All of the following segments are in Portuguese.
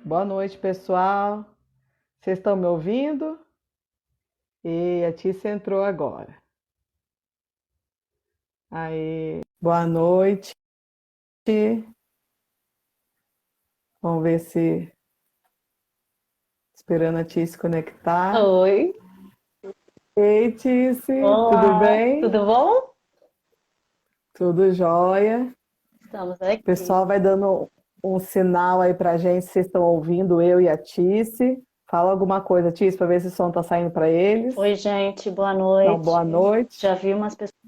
Boa noite, pessoal. Vocês estão me ouvindo? E a Tícia entrou agora. Aí, boa noite. Vamos ver se esperando a Tícia se conectar. Oi, Ei, Tícia, tudo olá, bem? tudo bom? Tudo jóia. Estamos O pessoal aqui. vai dando um sinal aí pra gente se vocês estão ouvindo eu e a Tícia. Fala alguma coisa, Tícia, para ver se o som tá saindo para eles. Oi, gente, boa Então, noite. boa noite. Já vi umas pessoas.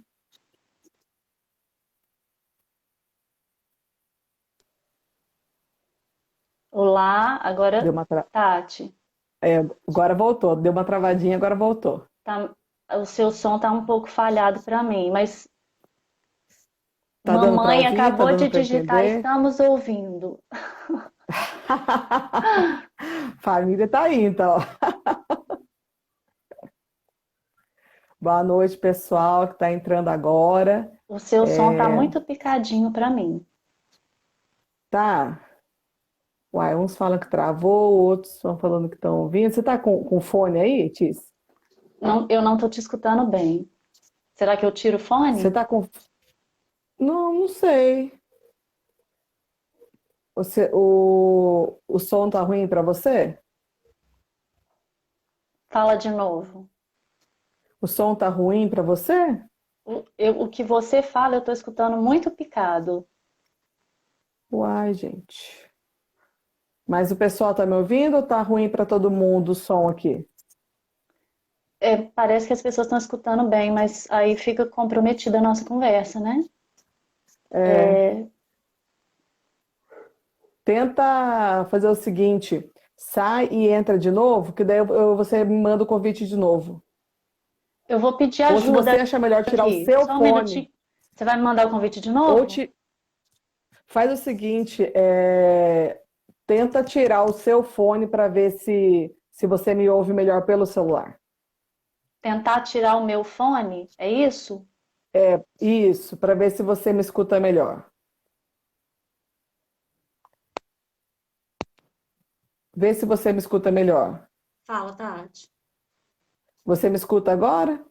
Olá, Deu agora uma Tati, agora voltou. Deu uma travadinha, agora voltou. tá... o seu som tá um pouco falhado para mim, mas Tá dando para mamãe ouvir? Tá acabou dando de para digitar, entender? estamos ouvindo. Família tá aí, então. Boa noite, pessoal que está entrando agora. O seu som tá muito picadinho para mim. Tá. Uai, uns falam que travou, outros estão falando que estão ouvindo. Você tá com fone aí, Tis? Não, eu não tô te escutando bem. Será que eu tiro o Você fone? tá com. Não, não sei. O som tá ruim para você? Fala de novo. O som tá ruim para você? O que você fala, eu tô escutando muito picado. Uai, gente. Mas o pessoal tá me ouvindo ou tá ruim para todo mundo o som aqui? É, parece que as pessoas estão escutando bem, mas aí fica comprometida a nossa conversa, né? É, tenta fazer o seguinte, sai e entra de novo, que daí você me manda o convite de novo. Eu vou pedir Ou se você ajuda achar melhor tirar o aqui. seu Só um fone, minutinho. Você vai me mandar o convite de ou novo? te faz o seguinte, tenta tirar o seu fone para ver se você me ouve melhor pelo celular. Tentar tirar o meu fone? É isso? Isso, para ver se você me escuta melhor. Vê se você me escuta melhor. Fala, Tati. Você me escuta agora?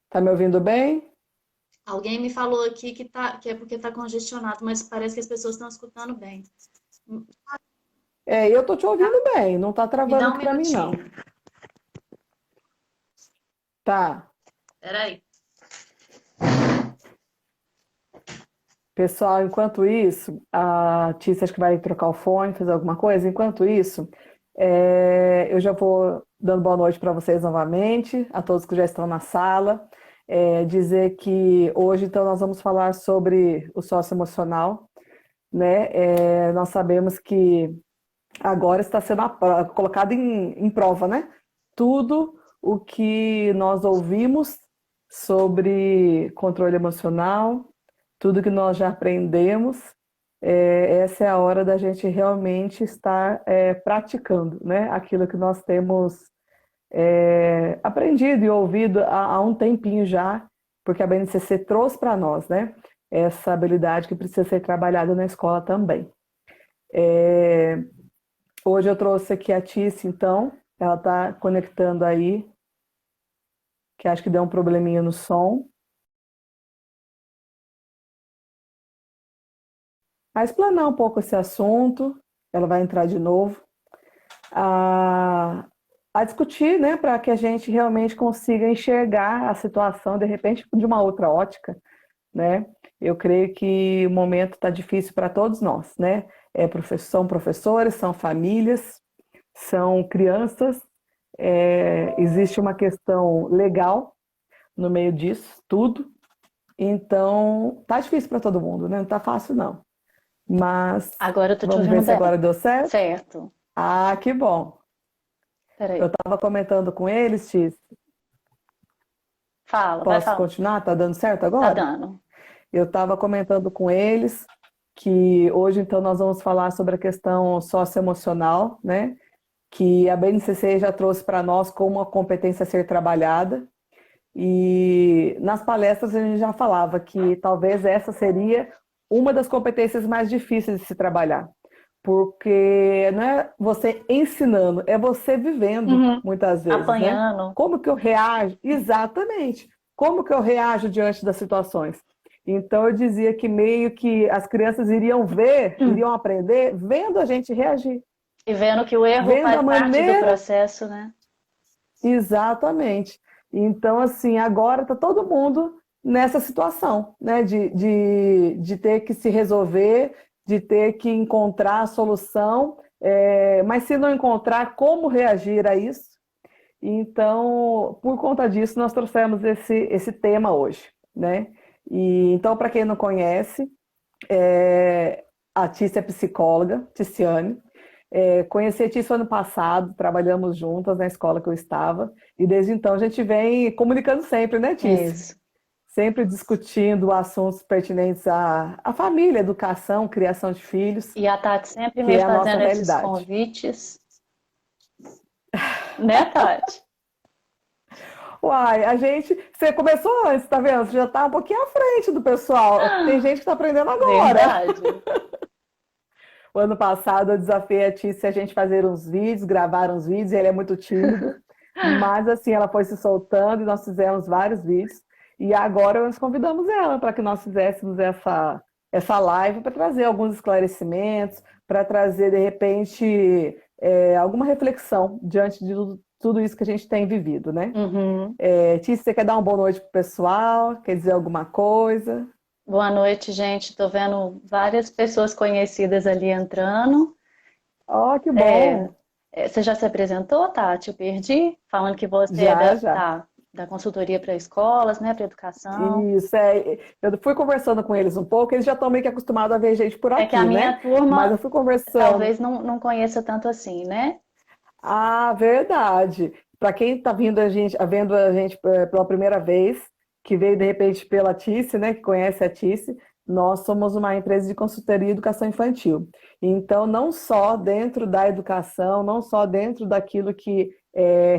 Tá me ouvindo bem? Alguém me falou aqui que é porque tá congestionado, mas parece que as pessoas estão escutando bem. Eu tô te ouvindo bem, não tá Me travando dá um aqui para mim não. minutinho. Tá. Peraí. Pessoal, enquanto isso, a Tícia acho que vai trocar o fone, fazer alguma coisa. Enquanto isso, eu já vou dando boa noite para vocês novamente, a todos que já estão na sala. Dizer que hoje, então, nós vamos falar sobre o socioemocional, né? Nós sabemos que agora está sendo colocado em prova, né? Tudo o que nós ouvimos sobre controle emocional, tudo que nós já aprendemos, essa é a hora da gente realmente estar praticando, né? Aquilo que nós temos aprendido e ouvido há um tempinho já, porque a BNCC trouxe para nós, né? Essa habilidade que precisa ser trabalhada na escola também. Hoje eu trouxe aqui a Tice, então, ela está conectando aí, que acho que deu um probleminha no som. A explanar um pouco esse assunto, ela vai entrar de novo, a, a discutir, né, para que a gente realmente consiga enxergar a situação, de repente, de uma outra ótica, né? Eu creio que o momento está difícil para todos nós, né? São professores, são famílias, são crianças, existe uma questão legal no meio disso, tudo. Então, tá difícil para todo mundo, né? Não tá fácil, não. Mas Agora eu tô te vamos ver ouvindo se agora bem. deu certo. Certo. Ah, que bom. Eu Peraí. estava comentando com eles, Tis. Fala, vai Posso falar. continuar? Tá dando certo Tá agora? dando. Eu estava comentando com eles que hoje, então, nós vamos falar sobre a questão socioemocional, né? Que a BNCC já trouxe para nós como uma competência a ser trabalhada. E nas palestras a gente já falava que talvez essa seria uma das competências mais difíceis de se trabalhar, porque não é você ensinando, é você vivendo, Uhum. muitas vezes, né? Apanhando. Como que eu reajo? Exatamente. Como que eu reajo diante das situações? Então, eu dizia que meio que as crianças iriam ver, iriam aprender, vendo a gente reagir, E vendo que o erro vendo faz a parte do maneira. processo, né? Exatamente. Então, assim, agora está todo mundo nessa situação, né? De ter que se resolver, de ter que encontrar a solução, mas se não encontrar, como reagir a isso? Então, por conta disso, nós trouxemos esse tema hoje, né? E, então, para quem não conhece, a Tícia é psicóloga, Ticiane. Conheci a Tícia ano passado, trabalhamos juntas na escola que eu estava, e desde então a gente vem comunicando sempre, né, Tícia? Isso. Sempre discutindo assuntos pertinentes à família, educação, criação de filhos, E a Tati sempre que me é a nossa fazendo esses realidade. convites, né, Tati? Uai, você começou antes, tá vendo? Você já está um pouquinho à frente do pessoal. Tem gente que está aprendendo agora. Verdade. O ano passado eu desafiei a Tícia a gente fazer uns vídeos, gravar uns vídeos, e ele é muito tímido. Mas assim, ela foi se soltando e nós fizemos vários vídeos. E agora nós convidamos ela para que nós fizéssemos essa live para trazer alguns esclarecimentos, para trazer, de repente, alguma reflexão diante de tudo isso que a gente tem vivido, né? Uhum. Tícia, você quer dar uma boa noite pro pessoal? Quer dizer alguma coisa? Boa noite, gente. Tô vendo várias pessoas conhecidas ali entrando. Oh, que É, bom! você já se apresentou, Tati? Eu perdi? Falando que você é Já, já. da consultoria para escolas, né? Para educação. Isso, eu fui conversando com eles um pouco, eles já estão meio que acostumados a ver gente por É que a aqui, minha né? Mas turma eu fui conversando. talvez não conheça tanto assim, né? Ah, verdade. Para quem está vendo a gente pela primeira vez, que veio de repente pela Tice, né, que conhece a Tice, nós somos uma empresa de consultoria e educação infantil. Então, não só dentro da educação, não só dentro daquilo que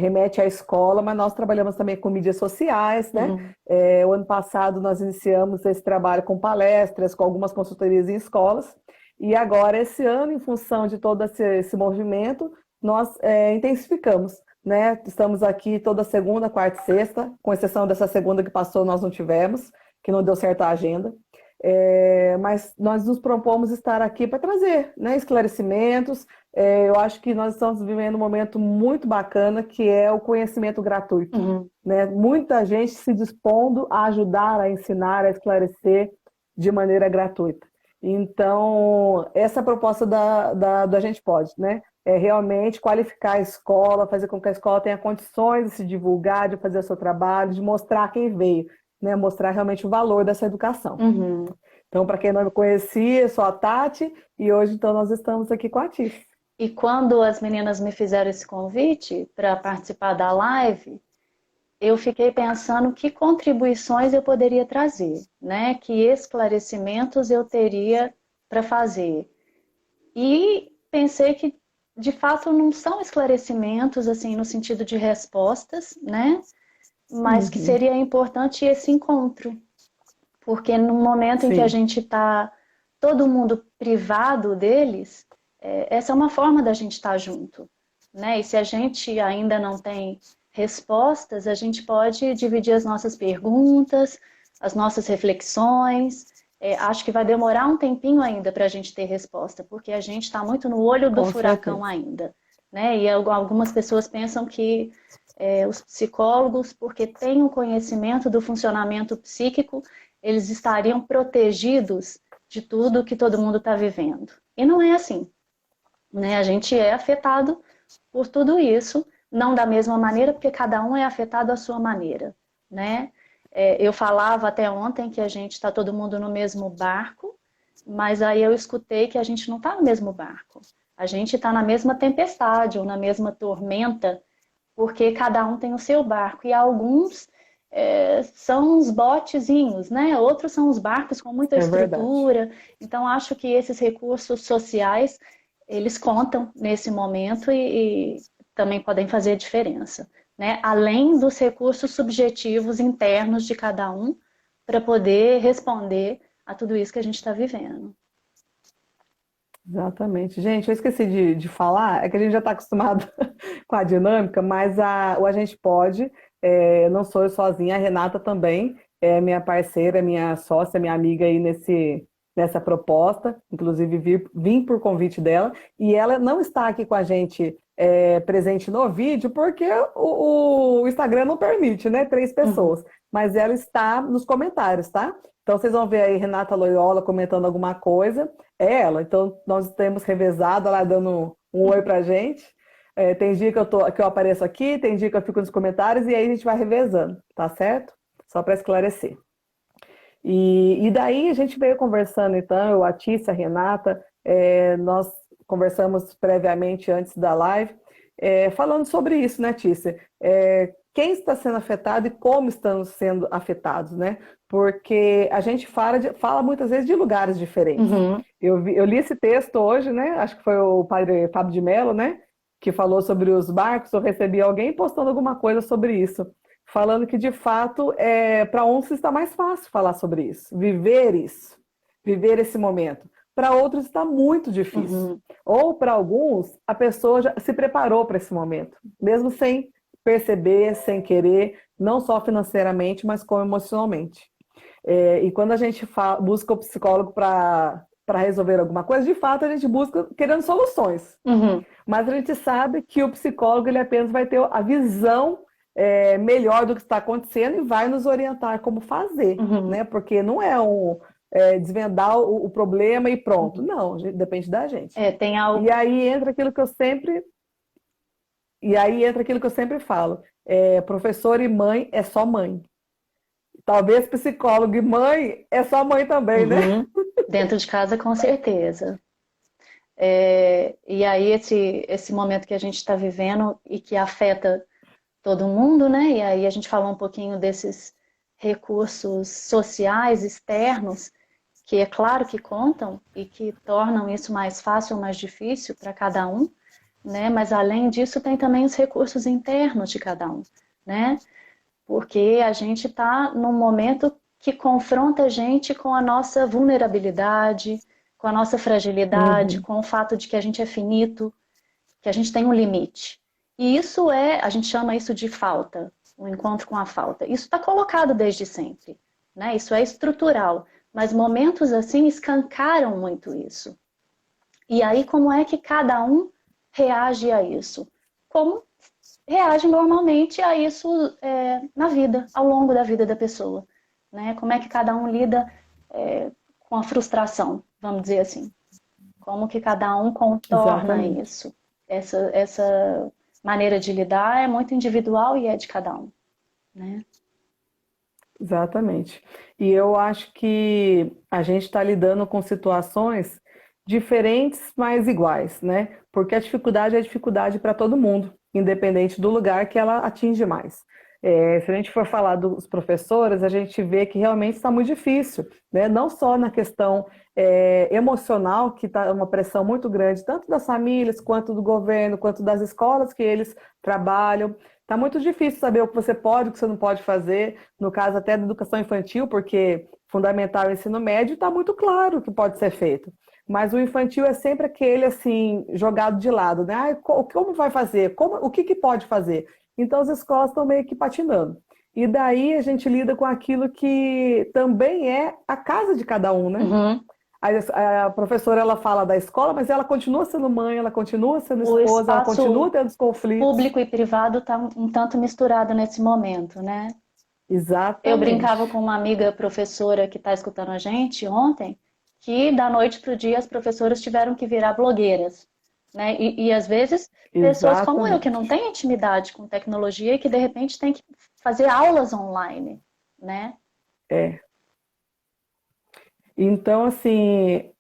remete à escola, mas nós trabalhamos também com mídias sociais, né? Uhum. O ano passado nós iniciamos esse trabalho com palestras, com algumas consultorias em escolas, e agora, esse ano, em função de todo esse movimento, nós intensificamos, né? Estamos aqui toda segunda, quarta e sexta, com exceção dessa segunda que passou, nós não tivemos, que não deu certo a agenda. Mas nós nos propomos estar aqui para trazer, né, esclarecimentos. Eu acho que nós estamos vivendo um momento muito bacana, que é o conhecimento gratuito, Uhum. né? Muita gente se dispondo a ajudar, a ensinar, a esclarecer de maneira gratuita. Então, essa é a proposta da Gente Pode, né? É realmente qualificar a escola, fazer com que a escola tenha condições de se divulgar, de fazer o seu trabalho, de mostrar quem veio, né? Mostrar realmente o valor dessa educação. Uhum. Então, para quem não me conhecia, eu sou a Tati e hoje então nós estamos aqui com a Tiff. E quando as meninas me fizeram esse convite para participar da live, eu fiquei pensando que contribuições eu poderia trazer, né? Que esclarecimentos eu teria para fazer. E pensei que, de fato, não são esclarecimentos, assim, no sentido de respostas, né? Mas que Uhum. seria importante esse encontro. Porque no momento em que a Sim, gente está todo mundo privado deles, essa é uma forma da gente estar junto, né? E se a gente ainda não tem respostas, a gente pode dividir as nossas perguntas, as nossas reflexões. Acho que vai demorar um tempinho ainda para a gente ter resposta, porque a gente está muito no olho do com furacão certeza. ainda, né? E algumas pessoas pensam que os psicólogos, porque têm o conhecimento do funcionamento psíquico, eles estariam protegidos de tudo que todo mundo está vivendo. E não é assim, né? A gente é afetado por tudo isso, não da mesma maneira, porque cada um é afetado à sua maneira, né? Eu falava até ontem que a gente está todo mundo no mesmo barco, mas aí eu escutei que a gente não está no mesmo barco. A gente está na mesma tempestade ou na mesma tormenta, porque cada um tem o seu barco. E alguns são os botezinhos, né? Outros são os barcos com muita É verdade. estrutura. Então, acho que esses recursos sociais, eles contam nesse momento e também podem fazer diferença, né? Além dos recursos subjetivos internos de cada um, para poder responder a tudo isso que a gente está vivendo. Exatamente. Gente, eu esqueci de falar, é que a gente já está acostumado com a dinâmica, mas o A Gente Pode, não sou eu sozinha, a Renata também é minha parceira, minha sócia, minha amiga aí nessa proposta, inclusive vim por convite dela, e ela não está aqui com a gente presente no vídeo, porque o Instagram não permite, né? Três Uhum. pessoas, mas ela está nos comentários, tá? Então vocês vão ver aí Renata Loyola comentando alguma coisa, é ela. Então, nós temos revezado, ela dando um oi pra gente. Tem dia que eu apareço aqui, tem dia que eu fico nos comentários, e aí a gente vai revezando, tá certo? Só para esclarecer. E daí a gente veio conversando, então, eu, a Tícia, a Renata, nós conversamos previamente antes da live, falando sobre isso, né, Tícia? Quem está sendo afetado e como estamos sendo afetados, né? Porque a gente fala muitas vezes de lugares diferentes. Uhum. Eu li esse texto hoje, né? Acho que foi o padre Fábio de Mello, né? Que falou sobre os barcos. Eu recebi alguém postando alguma coisa sobre isso, falando que de fato para uns está mais fácil falar sobre isso, viver esse momento. Para outros está muito difícil. Uhum. Ou para alguns a pessoa já se preparou para esse momento, mesmo sem perceber, sem querer, não só financeiramente, mas como emocionalmente. E quando a gente busca o psicólogo para resolver alguma coisa, de fato a gente busca querendo soluções. Uhum. Mas a gente sabe que o psicólogo ele apenas vai ter a visão melhor do que está acontecendo e vai nos orientar como fazer, Uhum. né? Porque não é desvendar o problema e pronto. Uhum. Não, depende da gente. Tem E algo. aí entra aquilo que eu sempre falo. Professor e mãe é só mãe. Talvez psicólogo e mãe é só mãe também, né? Uhum. Dentro de casa, com certeza. E aí, esse momento que a gente está vivendo e que afeta todo mundo, né? E aí a gente falou um pouquinho desses recursos sociais externos, que é claro que contam e que tornam isso mais fácil ou mais difícil para cada um, né? Mas além disso, tem também os recursos internos de cada um, né? Porque a gente está num momento que confronta a gente com a nossa vulnerabilidade, com a nossa fragilidade, Uhum. com o fato de que a gente é finito, que a gente tem um limite. E a gente chama isso de falta, o encontro com a falta. Isso está colocado desde sempre, né? Isso é estrutural, mas momentos assim escancaram muito isso. E aí, como é que cada um reage a isso? Como reage normalmente a isso na vida, ao longo da vida da pessoa, né? Como é que cada um lida com a frustração, vamos dizer assim. Como que cada um contorna Exatamente. isso. Essa maneira de lidar é muito individual e é de cada um, né? Exatamente. E eu acho que a gente está lidando com situações diferentes, mas iguais, né? Porque a dificuldade é dificuldade para todo mundo, independente do lugar que ela atinge mais. Se a gente for falar dos professores, a gente vê que realmente está muito difícil, né? Não só na questão emocional, que está uma pressão muito grande, tanto das famílias, quanto do governo, quanto das escolas que eles trabalham. Está muito difícil saber o que você pode, o que você não pode fazer, no caso até da educação infantil, porque fundamental e ensino médio está muito claro o que pode ser feito. Mas o infantil é sempre aquele assim, jogado de lado, né? Ah, como vai fazer? O que pode fazer? Então as escolas estão meio que patinando. E daí a gente lida com aquilo que também é a casa de cada um, né? Uhum. A professora ela fala da escola, mas ela continua sendo mãe, ela continua sendo O esposa, ela espaço continua tendo os conflitos. público e privado está um tanto misturado nesse momento, né? Eu Exatamente. brincava com uma amiga professora que está escutando a gente ontem, que da noite para o dia as professoras tiveram que virar blogueiras, né? E às vezes pessoas como eu que não Exatamente. têm intimidade com tecnologia e que de repente tem que fazer aulas online, né? É. Então, assim,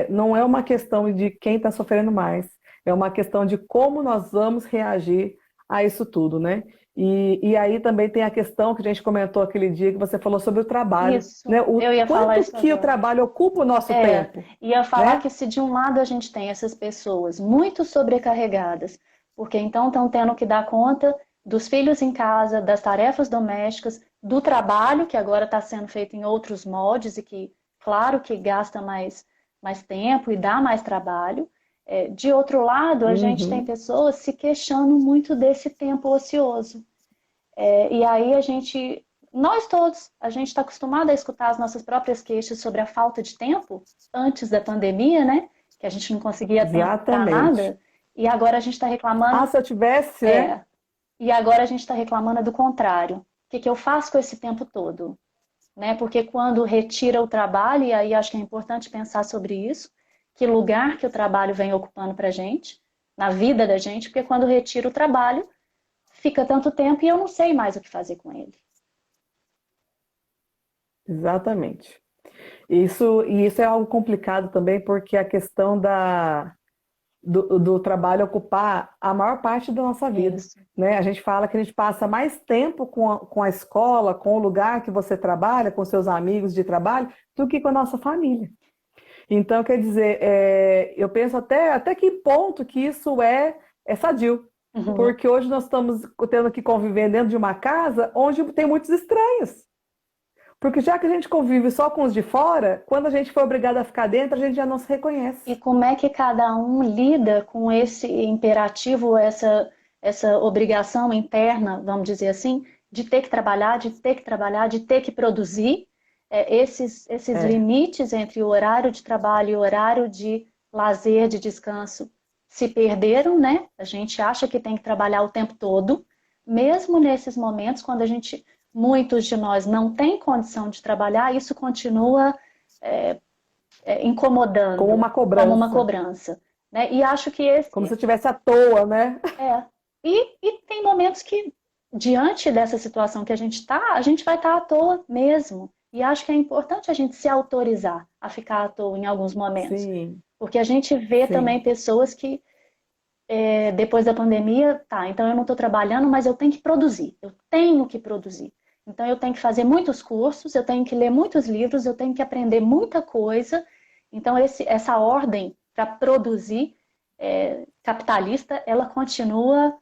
não é uma questão de quem está sofrendo mais, é uma questão de como nós vamos reagir a isso tudo, né? E aí também tem a questão que a gente comentou aquele dia que você falou sobre o trabalho, né? Isso, O eu ia falar quanto isso que o agora. trabalho ocupa o nosso tempo, Ia falar né? que se de um lado a gente tem essas pessoas muito sobrecarregadas, porque então estão tendo que dar conta dos filhos em casa, das tarefas domésticas, do trabalho que agora está sendo feito em outros moldes e que, claro, que gasta mais, mais tempo e dá mais trabalho. De outro lado, a gente tem Uhum. pessoas se queixando muito desse tempo ocioso. E aí nós todos, a gente está acostumado a escutar as nossas próprias queixas sobre a falta de tempo antes da pandemia, né? Que a gente não conseguia tempo para Exatamente. nada. E agora a gente está Ah, reclamando, se eu tivesse, né? é, e agora a gente está reclamando do contrário. O que que eu faço com esse tempo todo? Né? Porque quando retira o trabalho, e aí acho que é importante pensar sobre isso, que lugar que o trabalho vem ocupando para a gente, na vida da gente, porque quando retira o trabalho, fica tanto tempo e eu não sei mais o que fazer com ele. Exatamente. E isso é algo complicado também, porque a questão do trabalho ocupar a maior parte da nossa vida, Isso. né? A gente fala que a gente passa mais tempo com a escola, com o lugar que você trabalha, com seus amigos de trabalho, do que com a nossa família. Então, quer dizer, eu penso até que ponto que isso é sadio. Uhum. Porque hoje nós estamos tendo que conviver dentro de uma casa onde tem muitos estranhos. Porque já que a gente convive só com os de fora, quando a gente foi obrigado a ficar dentro, a gente já não se E reconhece. como é que cada um lida com esse imperativo, essa obrigação interna, vamos dizer assim, de ter que trabalhar, de ter que trabalhar, de ter que produzir, esses É, limites entre o horário de trabalho e o horário de lazer, de descanso, se perderam, né? A gente acha que tem que trabalhar o tempo todo, mesmo nesses momentos, quando muitos de nós não têm condição de trabalhar, isso continua como incomodando uma como uma cobrança. cobrança, né? E acho que Como se eu estivesse à toa, né? é. E tem momentos que, diante dessa situação que a gente está, a gente vai estar à toa mesmo. E acho que é importante a gente se autorizar a ficar à toa em alguns momentos. Sim, Porque a gente vê também sim. pessoas que, depois da pandemia, tá, então eu não estou trabalhando, mas eu tenho que produzir. Eu tenho que produzir. Então eu tenho que fazer muitos cursos, eu tenho que ler muitos livros, eu tenho que aprender muita coisa. Então essa ordem para produzir capitalista, ela continua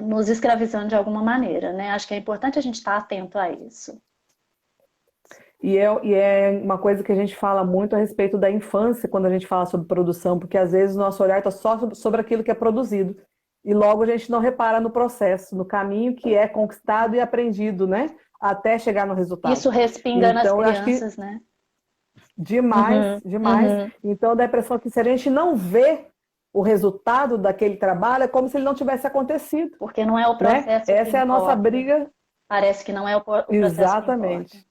nos escravizando de alguma maneira, né? Acho que é importante a gente estar atento a isso. E é uma coisa que a gente fala muito a respeito da infância quando a gente fala sobre produção, porque às vezes o nosso olhar está só sobre aquilo que é produzido. E logo a gente não repara no processo, no caminho que é conquistado e aprendido, né? Até chegar no resultado. Isso respinga nas Então, eu acho que crianças, né? demais, Uhum, demais. uhum. Então, dá a impressão que se a gente não vê o resultado daquele trabalho, é como se ele não tivesse acontecido, Porque não é o né? processo que Essa é a nossa importa. briga. Parece que não é o processo que importa. Exatamente.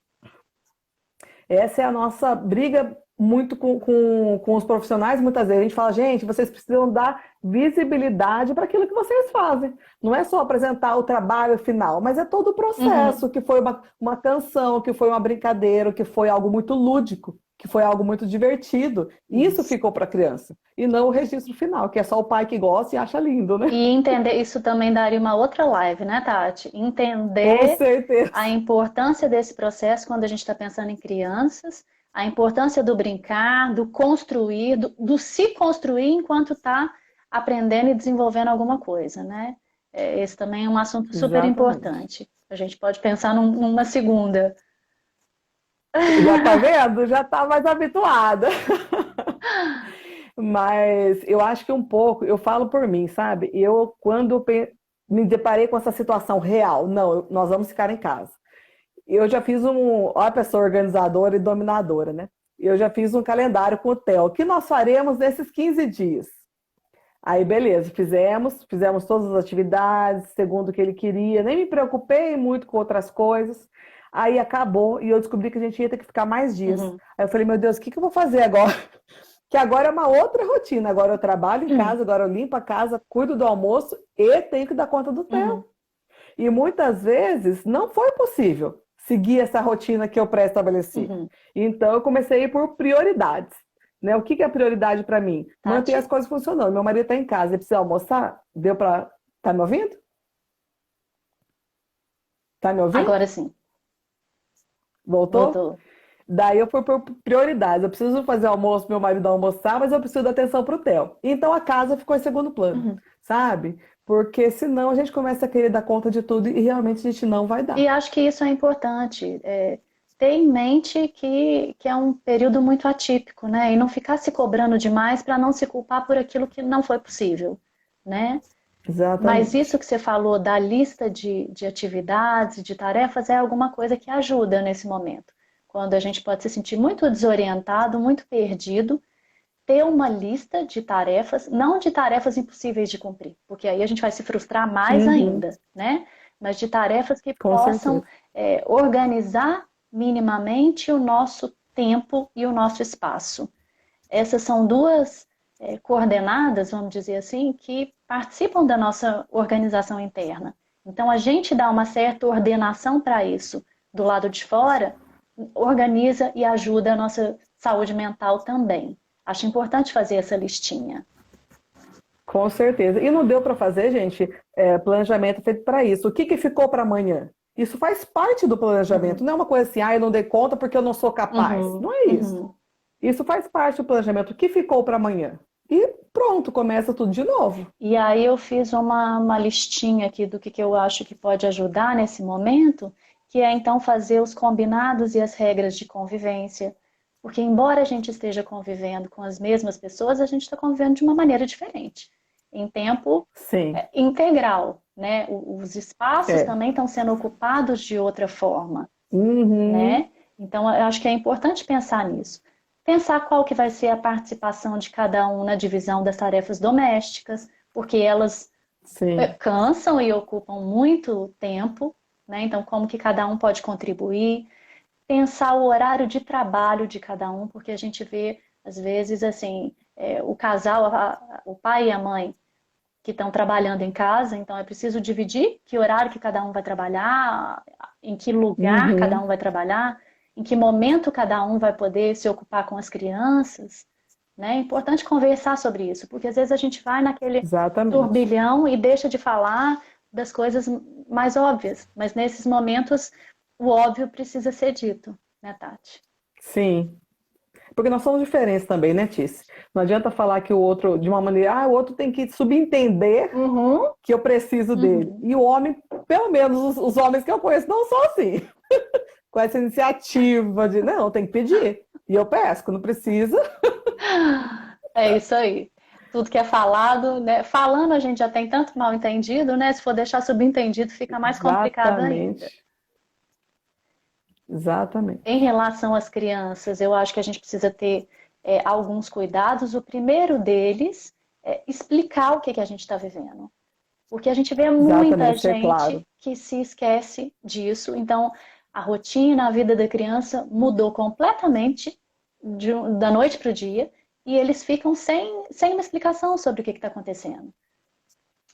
Essa é a nossa briga muito com os profissionais, muitas vezes. A gente fala, gente, vocês precisam dar visibilidade para aquilo que vocês fazem. Não é só apresentar o trabalho final, mas é todo o Uhum. processo, que foi uma canção, que foi uma brincadeira, que foi algo muito lúdico, que foi algo muito divertido. Isso Isso. ficou para a criança. E não o registro final, que é só o pai que gosta e acha lindo, né? E entender, isso também daria uma outra live, né, Tati? Com Entender a certeza. importância desse processo quando a gente está pensando em crianças, a importância do brincar, do construir, do se construir enquanto está aprendendo e desenvolvendo alguma coisa, né? Esse também é um assunto super Exatamente. importante. A gente pode pensar numa segunda. Já tá vendo? Já tá mais habituada. Mas eu acho que um pouco, eu falo por mim, sabe? Eu, quando me deparei com essa situação real, não, nós vamos ficar em casa. Eu já fiz olha a pessoa organizadora e dominadora, né? Eu já fiz um calendário com o Theo. O que nós faremos nesses 15 dias? Aí, beleza, fizemos todas as atividades, segundo o que ele queria. Nem me preocupei muito com outras coisas. Aí acabou e eu descobri que a gente ia ter que ficar mais dias. Uhum. Aí eu falei, meu Deus, o que que eu vou fazer agora? Que agora é uma outra rotina. Agora eu trabalho em casa, agora eu limpo a casa, cuido do almoço e tenho que dar conta do Theo. Uhum. E muitas vezes não foi possível seguir essa rotina que eu pré-estabeleci. Uhum. Então eu comecei a ir por prioridades. Né? O que que é prioridade para mim? Manter as Tati, coisas funcionando. Meu marido está em casa, ele precisa almoçar? Deu para. Tá me ouvindo? Tá me ouvindo? agora sim, Voltou? voltou. Daí eu fui por prioridades. Eu preciso fazer almoço, meu marido almoçar, mas eu preciso dar atenção para o Theo. Então a casa ficou em segundo plano, Uhum. sabe? Porque senão a gente começa a querer dar conta de tudo e realmente a gente não vai E dar. acho que isso é importante. ter em mente que é um período muito atípico, né? E não ficar se cobrando demais para não se culpar por aquilo que não foi possível, né? Mas isso Exatamente. que você falou da lista de atividades, de tarefas, é alguma coisa que ajuda nesse momento. Quando a gente pode se sentir muito desorientado, muito perdido, ter uma lista de tarefas, não de tarefas impossíveis de cumprir, porque aí a gente vai se frustrar mais Uhum, ainda, né? Mas de tarefas que com possam certeza. organizar minimamente o nosso tempo e o nosso espaço. Essas são duas coordenadas, vamos dizer assim, que participam da nossa organização interna. Então, a gente dá uma certa ordenação para isso do lado de fora, organiza e ajuda a nossa saúde mental também. Acho importante fazer essa listinha. Com certeza. E não deu para fazer, gente, planejamento feito para isso. O que que ficou para amanhã? Isso faz parte do planejamento. Uhum, Não é uma coisa assim, ah, eu não dei conta porque eu não sou capaz. uhum, Não é isso. uhum. Isso faz parte do planejamento. O que ficou para amanhã? E pronto, começa tudo de novo. E aí eu fiz uma listinha aqui do que eu acho que pode ajudar nesse momento, que é então fazer os combinados e as regras de convivência. Porque embora a gente esteja convivendo com as mesmas pessoas, a gente está convivendo de uma maneira diferente, em tempo Sim. integral, né? Os espaços É. também estão sendo ocupados de outra forma, Uhum. né? Então, eu acho que é importante pensar nisso. Pensar qual que vai ser a participação de cada um na divisão das tarefas domésticas, porque elas Sim. cansam e ocupam muito tempo, né? Então, como que cada um pode contribuir? Pensar o horário de trabalho de cada um, porque a gente vê, às vezes, assim, o casal, o pai e a mãe que estão trabalhando em casa, então é preciso dividir que horário que cada um vai trabalhar, em que lugar cada Uhum. um vai trabalhar, em que momento cada um vai poder se ocupar com as crianças, né? É importante conversar sobre isso, porque às vezes a gente vai naquele Exatamente. turbilhão e deixa de falar das coisas mais óbvias, mas nesses momentos o óbvio precisa ser dito, né, Tati? Sim. Porque nós somos diferentes também, né, Tice? Não adianta falar que o outro, de uma maneira, o outro tem que subentender Uhum, que eu preciso dele. uhum. E o homem, pelo menos os homens que eu conheço, não são assim. Com essa iniciativa de, não, tem que pedir. E eu peço, quando precisa. É isso aí. Tudo que é falado, né? Falando a gente já tem tanto mal entendido, né? Se for deixar subentendido, fica mais complicado ainda. Exatamente. Em Exatamente. relação às crianças, eu acho que a gente precisa ter alguns cuidados. O primeiro deles é explicar o que que a gente está vivendo. Porque a gente vê muita Exatamente, ser gente claro. que se esquece disso. Então, a rotina, a vida da criança mudou completamente da noite para o dia e eles ficam sem uma explicação sobre o que está acontecendo.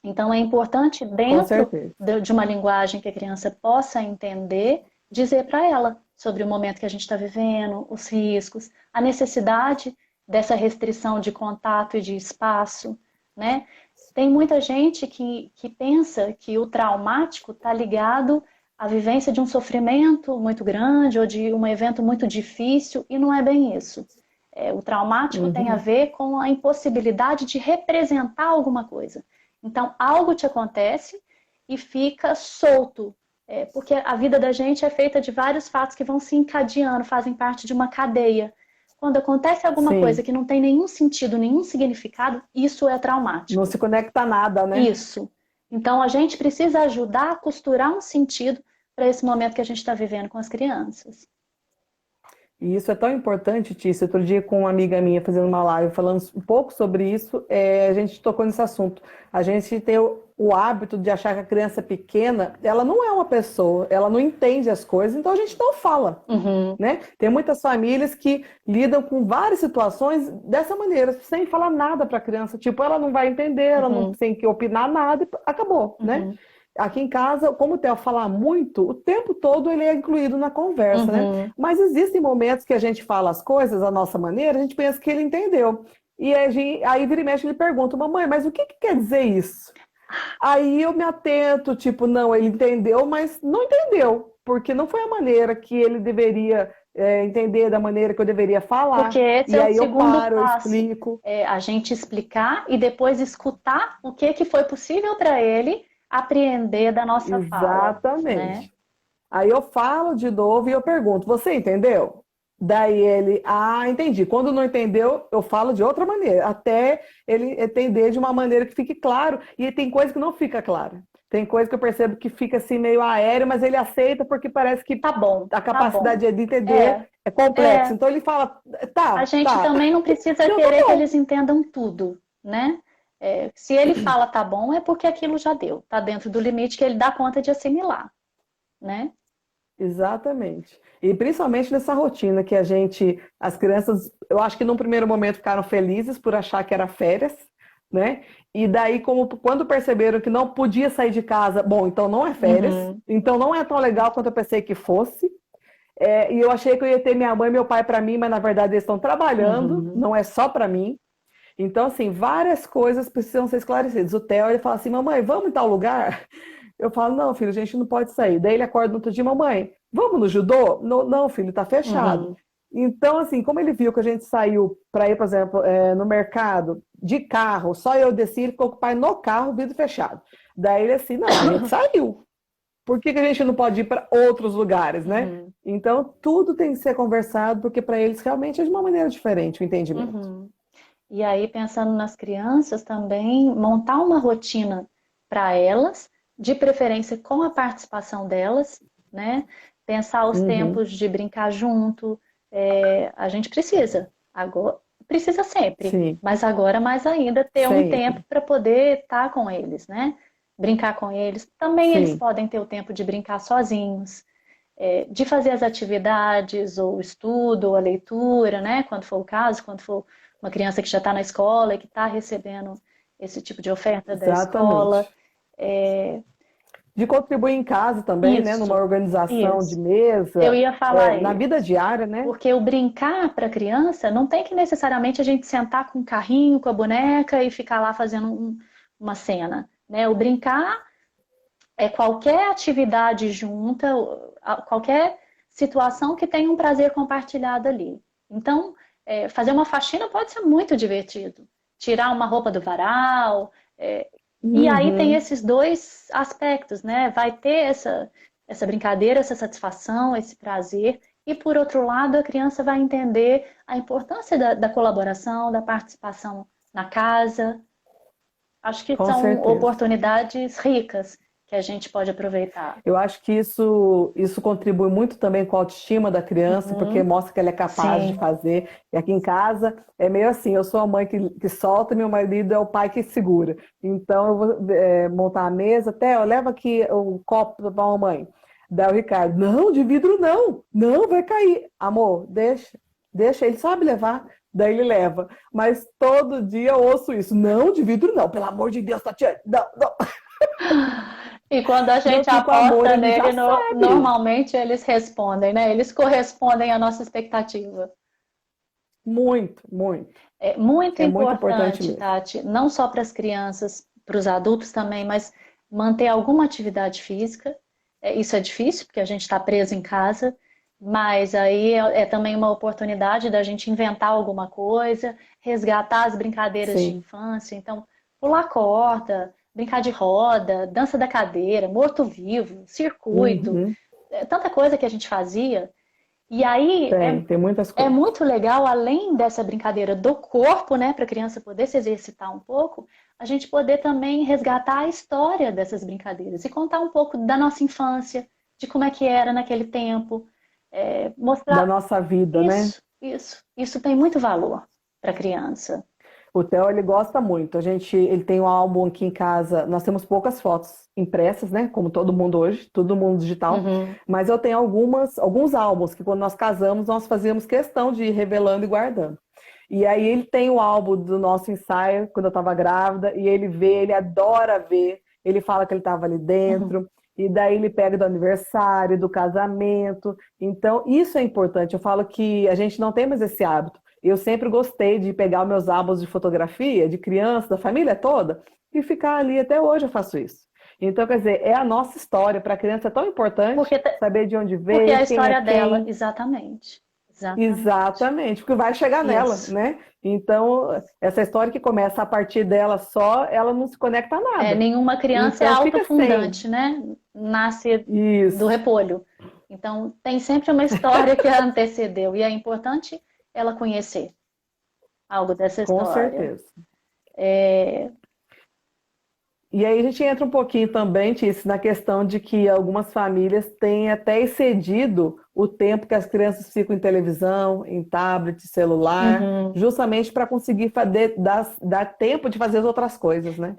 Então, é importante, Com dentro certeza. de uma linguagem que a criança possa entender, dizer para ela sobre o momento que a gente está vivendo, os riscos, a necessidade dessa restrição de contato e de espaço, né? Tem muita gente que pensa que o traumático está ligado à vivência de um sofrimento muito grande ou de um evento muito difícil, e não é bem isso. O traumático tem a Uhum. ver com a impossibilidade de representar alguma coisa. Então, algo te acontece e fica solto, porque a vida da gente é feita de vários fatos que vão se encadeando, fazem parte de uma cadeia. Quando acontece alguma coisa Sim. que não tem nenhum sentido, nenhum significado, isso é Não traumático. se conecta a nada, né? Isso. Então, a gente precisa ajudar a costurar um sentido para esse momento que a gente está vivendo com as crianças. E isso é tão importante, Tícia. Outro dia, com uma amiga minha fazendo uma live falando um pouco sobre isso, a gente tocou nesse assunto. A gente tem o hábito de achar que a criança pequena, ela não é uma pessoa, ela não entende as coisas, então a gente não fala. Uhum, Né? Tem muitas famílias que lidam com várias situações dessa maneira, sem falar nada para a criança. Tipo, ela não vai entender, ela não uhum, tem que opinar nada, e acabou, né? uhum, Aqui em casa, como o Theo fala muito, o tempo todo ele é incluído na conversa, né? uhum. Mas existem momentos que a gente fala as coisas da nossa maneira, a gente pensa que ele entendeu. E aí vira e mexe, ele pergunta, mamãe, mas o que que quer dizer isso? Aí eu me atento, tipo, não, ele entendeu, mas não entendeu, porque não foi a maneira que ele deveria entender, da maneira que eu deveria Porque falar. esse E é o aí eu segundo paro, eu passo, explico. é a gente explicar e depois escutar o que foi possível para ele apreender da nossa fala, né? Exatamente. Aí eu falo de novo e eu pergunto, você entendeu? Daí ele, entendi. Quando não entendeu, eu falo de outra maneira, até ele entender de uma maneira que fique claro. E tem coisa que não fica clara. Tem coisa que eu percebo que fica assim meio aéreo, mas ele aceita porque parece que Tá bom, a tá bom. capacidade de entender É, é complexa. é. Então ele fala, A tá, gente tá. também não precisa Não, tá querer que bom. eles entendam tudo, né? Se ele fala tá bom, é porque aquilo já deu, tá dentro do limite que ele dá conta de assimilar, né? Exatamente. E principalmente nessa rotina que as crianças, eu acho que num primeiro momento ficaram felizes por achar que era férias, né? E daí, quando perceberam que não podia sair de casa, bom, então não é férias, Uhum, então não é tão legal quanto eu pensei que fosse. E eu achei que eu ia ter minha mãe e meu pai para mim, mas na verdade eles estão trabalhando, uhum, não é só para mim. Então, assim, várias coisas precisam ser esclarecidas. O Theo, ele fala assim, mamãe, vamos em tal lugar? Eu falo, não, filho, a gente não pode sair. Daí ele acorda no outro dia, mamãe, vamos no judô? Não, não, filho, tá fechado. uhum. Então, assim, como ele viu que a gente saiu para ir, por exemplo, no mercado de carro, só eu desci, ele ficou com o pai no carro, vidro fechado. Daí ele assim, não, a gente saiu. Por que que a gente não pode ir para outros lugares, né? Uhum, Então, tudo tem que ser conversado, porque para eles realmente é de uma maneira diferente o entendimento. uhum. E aí, pensando nas crianças também, montar uma rotina para elas, de preferência com a participação delas, né? Pensar os Uhum. tempos de brincar junto. A gente precisa, agora, precisa sempre, Sim, mas agora mais ainda ter um tempo sempre. para poder estar com eles, né? Brincar com eles. Também eles Sim. podem ter o tempo de brincar sozinhos, de fazer as atividades, ou o estudo, ou a leitura, né? Quando for o caso, quando for uma criança que já está na escola e que está recebendo esse tipo de oferta da escola. Exatamente. É, De contribuir em casa também, né? Numa isso, organização de isso. Eu mesa, ia falar na vida isso. diária, né? Porque o brincar para criança não tem que necessariamente a gente sentar com o carrinho, com a boneca e ficar lá fazendo uma cena, né? O brincar é qualquer atividade junta, qualquer situação que tenha um prazer compartilhado ali. Então, fazer uma faxina pode ser muito divertido. Tirar uma roupa do varal. E aí tem Uhum. esses dois aspectos, né? Vai ter essa brincadeira, essa satisfação, esse prazer. E, por outro lado, a criança vai entender a importância da colaboração, da participação na casa. Acho que Com são certeza. oportunidades ricas que a gente pode aproveitar. Eu acho que isso contribui muito também com a autoestima da criança, porque Uhum. mostra que ela é capaz de Sim. fazer. E aqui em casa é meio assim, eu sou a mãe que solta, meu marido é o pai que segura. Então eu vou montar a mesa, até eu levo aqui o copo para a mamãe. Daí o Ricardo, não, de vidro não, não, vai cair. Amor, deixa, ele sabe levar. Daí ele leva. Mas todo dia eu ouço isso. Não, de vidro não, pelo amor de Deus, Tatiana. Não, não. E quando a Meu gente filho, com amor, aposta ele já nele, sabe. normalmente eles respondem, né? Eles correspondem à nossa expectativa. Muito, muito. É muito É muito importante importante, mesmo. Tati, não só para as crianças, para os adultos também, mas manter alguma atividade física. Isso é difícil, porque a gente está preso em casa, mas aí é também uma oportunidade da gente inventar alguma coisa, resgatar as brincadeiras de Sim. infância. Então, pular corda, brincar de roda, dança da cadeira, morto-vivo, circuito, Uhum. tanta coisa que a gente fazia. E aí Tem muitas é coisas. muito legal, além dessa brincadeira do corpo, né, para a criança poder se exercitar um pouco, a gente poder também resgatar a história dessas brincadeiras e contar um pouco da nossa infância, de como é que era naquele tempo, Da mostrar nossa vida, né? isso tem muito valor para a criança. O Theo, ele gosta muito. Ele tem um álbum aqui em casa. Nós temos poucas fotos impressas, né? Como todo mundo hoje, todo mundo digital. Uhum, Mas eu tenho alguns álbuns que quando nós casamos, nós fazíamos questão de ir revelando e guardando. E aí ele tem o álbum do nosso ensaio, quando eu estava grávida, e ele vê, ele adora ver. Ele fala que ele estava ali uhum. dentro. E daí ele pega do aniversário, do casamento. Então, isso é importante. Eu falo que a gente não tem mais esse hábito. Eu sempre gostei de pegar os meus álbuns de fotografia, de criança, da família toda, e ficar ali. Até hoje eu faço isso. Então, quer dizer, é a nossa história. Para a criança é tão importante Porque, saber de onde porque é a veio, quem é história dela, quem. exatamente. Exatamente. Exatamente, porque vai chegar nela, Isso. né? Então, essa história que começa a partir dela só, ela não se conecta a nada. Nenhuma criança é Então, fica sem autofundante, né? Nasce do isso, repolho. Então, tem sempre uma história que a antecedeu, e é importante ela conhecer algo dessa com história. certeza. E aí a gente entra um pouquinho também, Tice, na questão de que algumas famílias têm até excedido o tempo que as crianças ficam em televisão, em tablet, celular, Uhum. justamente para conseguir dar tempo de fazer as outras coisas, né?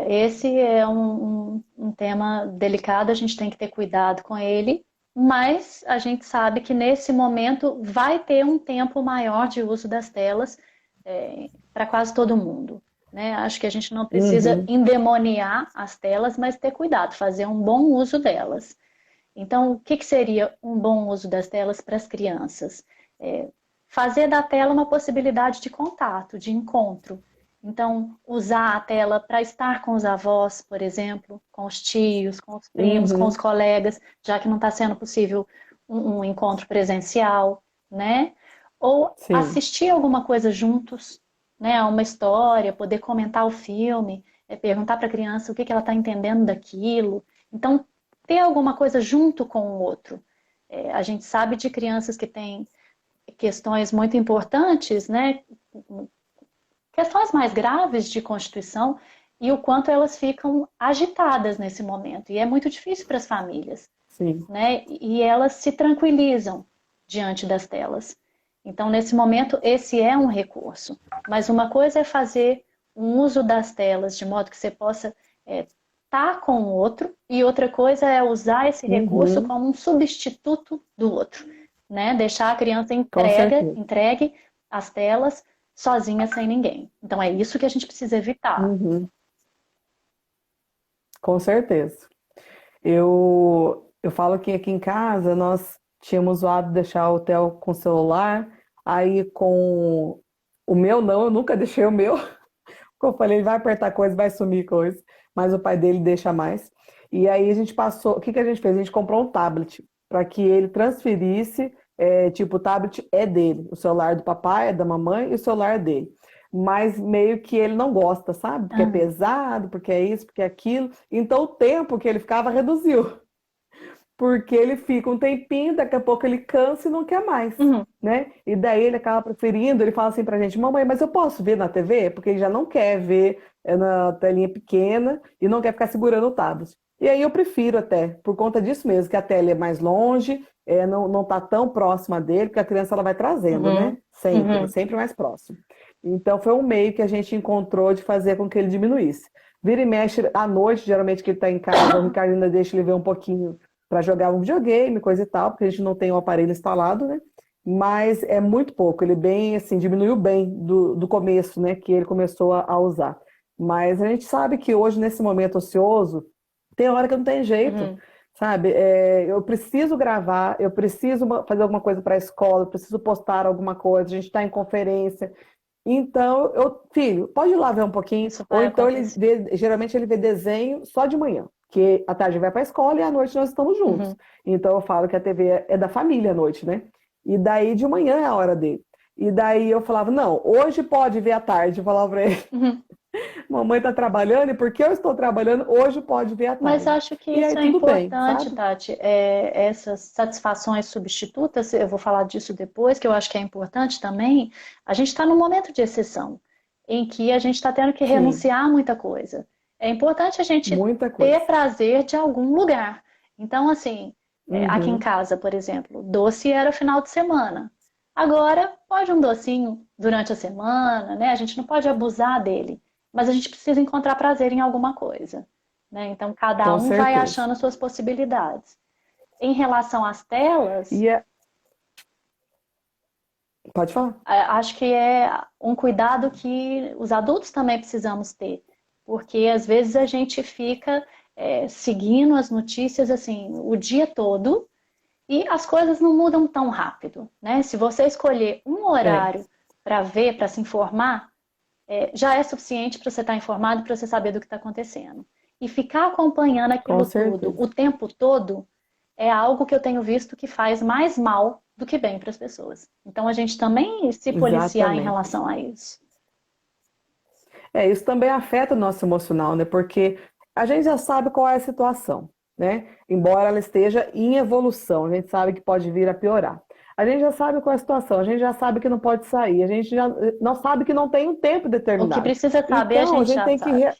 Esse é um tema delicado, a gente tem que ter cuidado com ele, mas a gente sabe que nesse momento vai ter um tempo maior de uso das telas para quase todo mundo, né? Acho que a gente não precisa Uhum, endemoniar as telas, mas ter cuidado, fazer um bom uso delas. Então, o que seria um bom uso das telas para as crianças? Fazer da tela uma possibilidade de contato, de encontro. Então, usar a tela para estar com os avós, por exemplo, com os tios, com os primos, com os uhum, colegas, já que não está sendo possível um encontro presencial, né? Ou sim, assistir alguma coisa juntos, né? Uma história, poder comentar o filme, perguntar para a criança o que ela está entendendo daquilo. Então, ter alguma coisa junto com o outro. A gente sabe de crianças que têm questões muito importantes, né? Questões mais graves de constituição e o quanto elas ficam agitadas nesse momento. E é muito difícil para as famílias, sim, né? E elas se tranquilizam diante das telas. Então, nesse momento, esse é um recurso. Mas uma coisa é fazer um uso das telas de modo que você possa estar com o outro, e outra coisa é usar esse recurso uhum, como um substituto do outro, né? Deixar a criança com certeza. entregue às telas sozinha, sem ninguém. Então, é isso que a gente precisa evitar. Uhum, com certeza. Eu falo que aqui em casa nós tínhamos o hábito de deixar o Theo com o celular, aí com o meu não, eu nunca deixei o meu. Como eu falei, ele vai apertar coisa, vai sumir coisa, mas o pai dele deixa mais. E aí a gente passou, o que que a gente fez? A gente comprou um tablet para que ele transferisse, tipo, o tablet é dele, o celular do papai, é da mamãe e o celular é dele. Mas meio que ele não gosta, sabe? Porque é Ah, pesado, porque é isso, porque é aquilo. Então o tempo que ele ficava reduziu, porque ele fica um tempinho, daqui a pouco ele cansa e não quer mais, uhum, né? E daí ele acaba preferindo, ele fala assim pra gente, mamãe, mas eu posso ver na TV? Porque ele já não quer ver na telinha pequena e não quer ficar segurando o tablet. E aí eu prefiro até, por conta disso mesmo, que a tela é mais longe, não tá tão próxima dele, porque a criança ela vai trazendo, né? uhum, Sempre, uhum. sempre mais próximo. Então foi um meio que a gente encontrou de fazer com que ele diminuísse. Vira e mexe à noite, geralmente que ele está em casa, o Ricardo ainda deixa ele ver um pouquinho para jogar um videogame, coisa e tal, porque a gente não tem o aparelho instalado, né? Mas é muito pouco, ele bem, assim, diminuiu bem do começo, né, que ele começou a usar. Mas a gente sabe que hoje, nesse momento ocioso, tem hora que não tem jeito, Uhum. sabe? Eu preciso gravar, eu preciso fazer alguma coisa para a escola, eu preciso postar alguma coisa, a gente está em conferência. Então, filho, pode ir lá ver um pouquinho. Isso Ou vai então ele acontecer. vê, geralmente ele vê desenho só de manhã, que à tarde vai para a escola e à noite nós estamos juntos. Uhum. Então eu falo que a TV é da família à noite, né? E daí de manhã é a hora dele. E daí eu falava, não, hoje pode ver à tarde. Eu falava para ele, Uhum. mamãe está trabalhando e porque eu estou trabalhando, hoje pode ver à Mas tarde. acho que E aí isso é tudo bem, importante, sabe? Tati. Essas satisfações substitutas, eu vou falar disso depois, que eu acho que é importante também. A gente está num momento de exceção, em que a gente está tendo que Sim, renunciar a muita coisa. É importante a gente muita ter coisa. prazer de algum lugar. Então, assim, aqui em Uhum, casa, por exemplo, doce era final de semana. Agora, pode um docinho durante a semana, né? A gente não pode abusar dele, mas a gente precisa encontrar prazer em alguma coisa, né? Então, cada com um vai certeza. achando as suas possibilidades. Em relação às telas, E pode falar. acho que é um cuidado que os adultos também precisamos ter, porque às vezes a gente fica seguindo as notícias assim o dia todo e as coisas não mudam tão rápido, né? Se você escolher um É, horário para ver, para se informar, já é suficiente para você estar informado, para você saber do que está acontecendo. E ficar acompanhando com aquilo tudo certeza. o tempo todo é algo que eu tenho visto que faz mais mal do que bem para as pessoas. Então a gente também se policiar em Exatamente. relação a isso. Isso também afeta o nosso emocional, né? Porque a gente já sabe qual é a situação, né? Embora ela esteja em evolução, a gente sabe que pode vir a piorar. A gente já sabe qual é a situação, a gente já sabe que não pode sair, a gente já não sabe que não tem um tempo O que determinado. precisa saber, a Então, a gente gente já tem que sabe.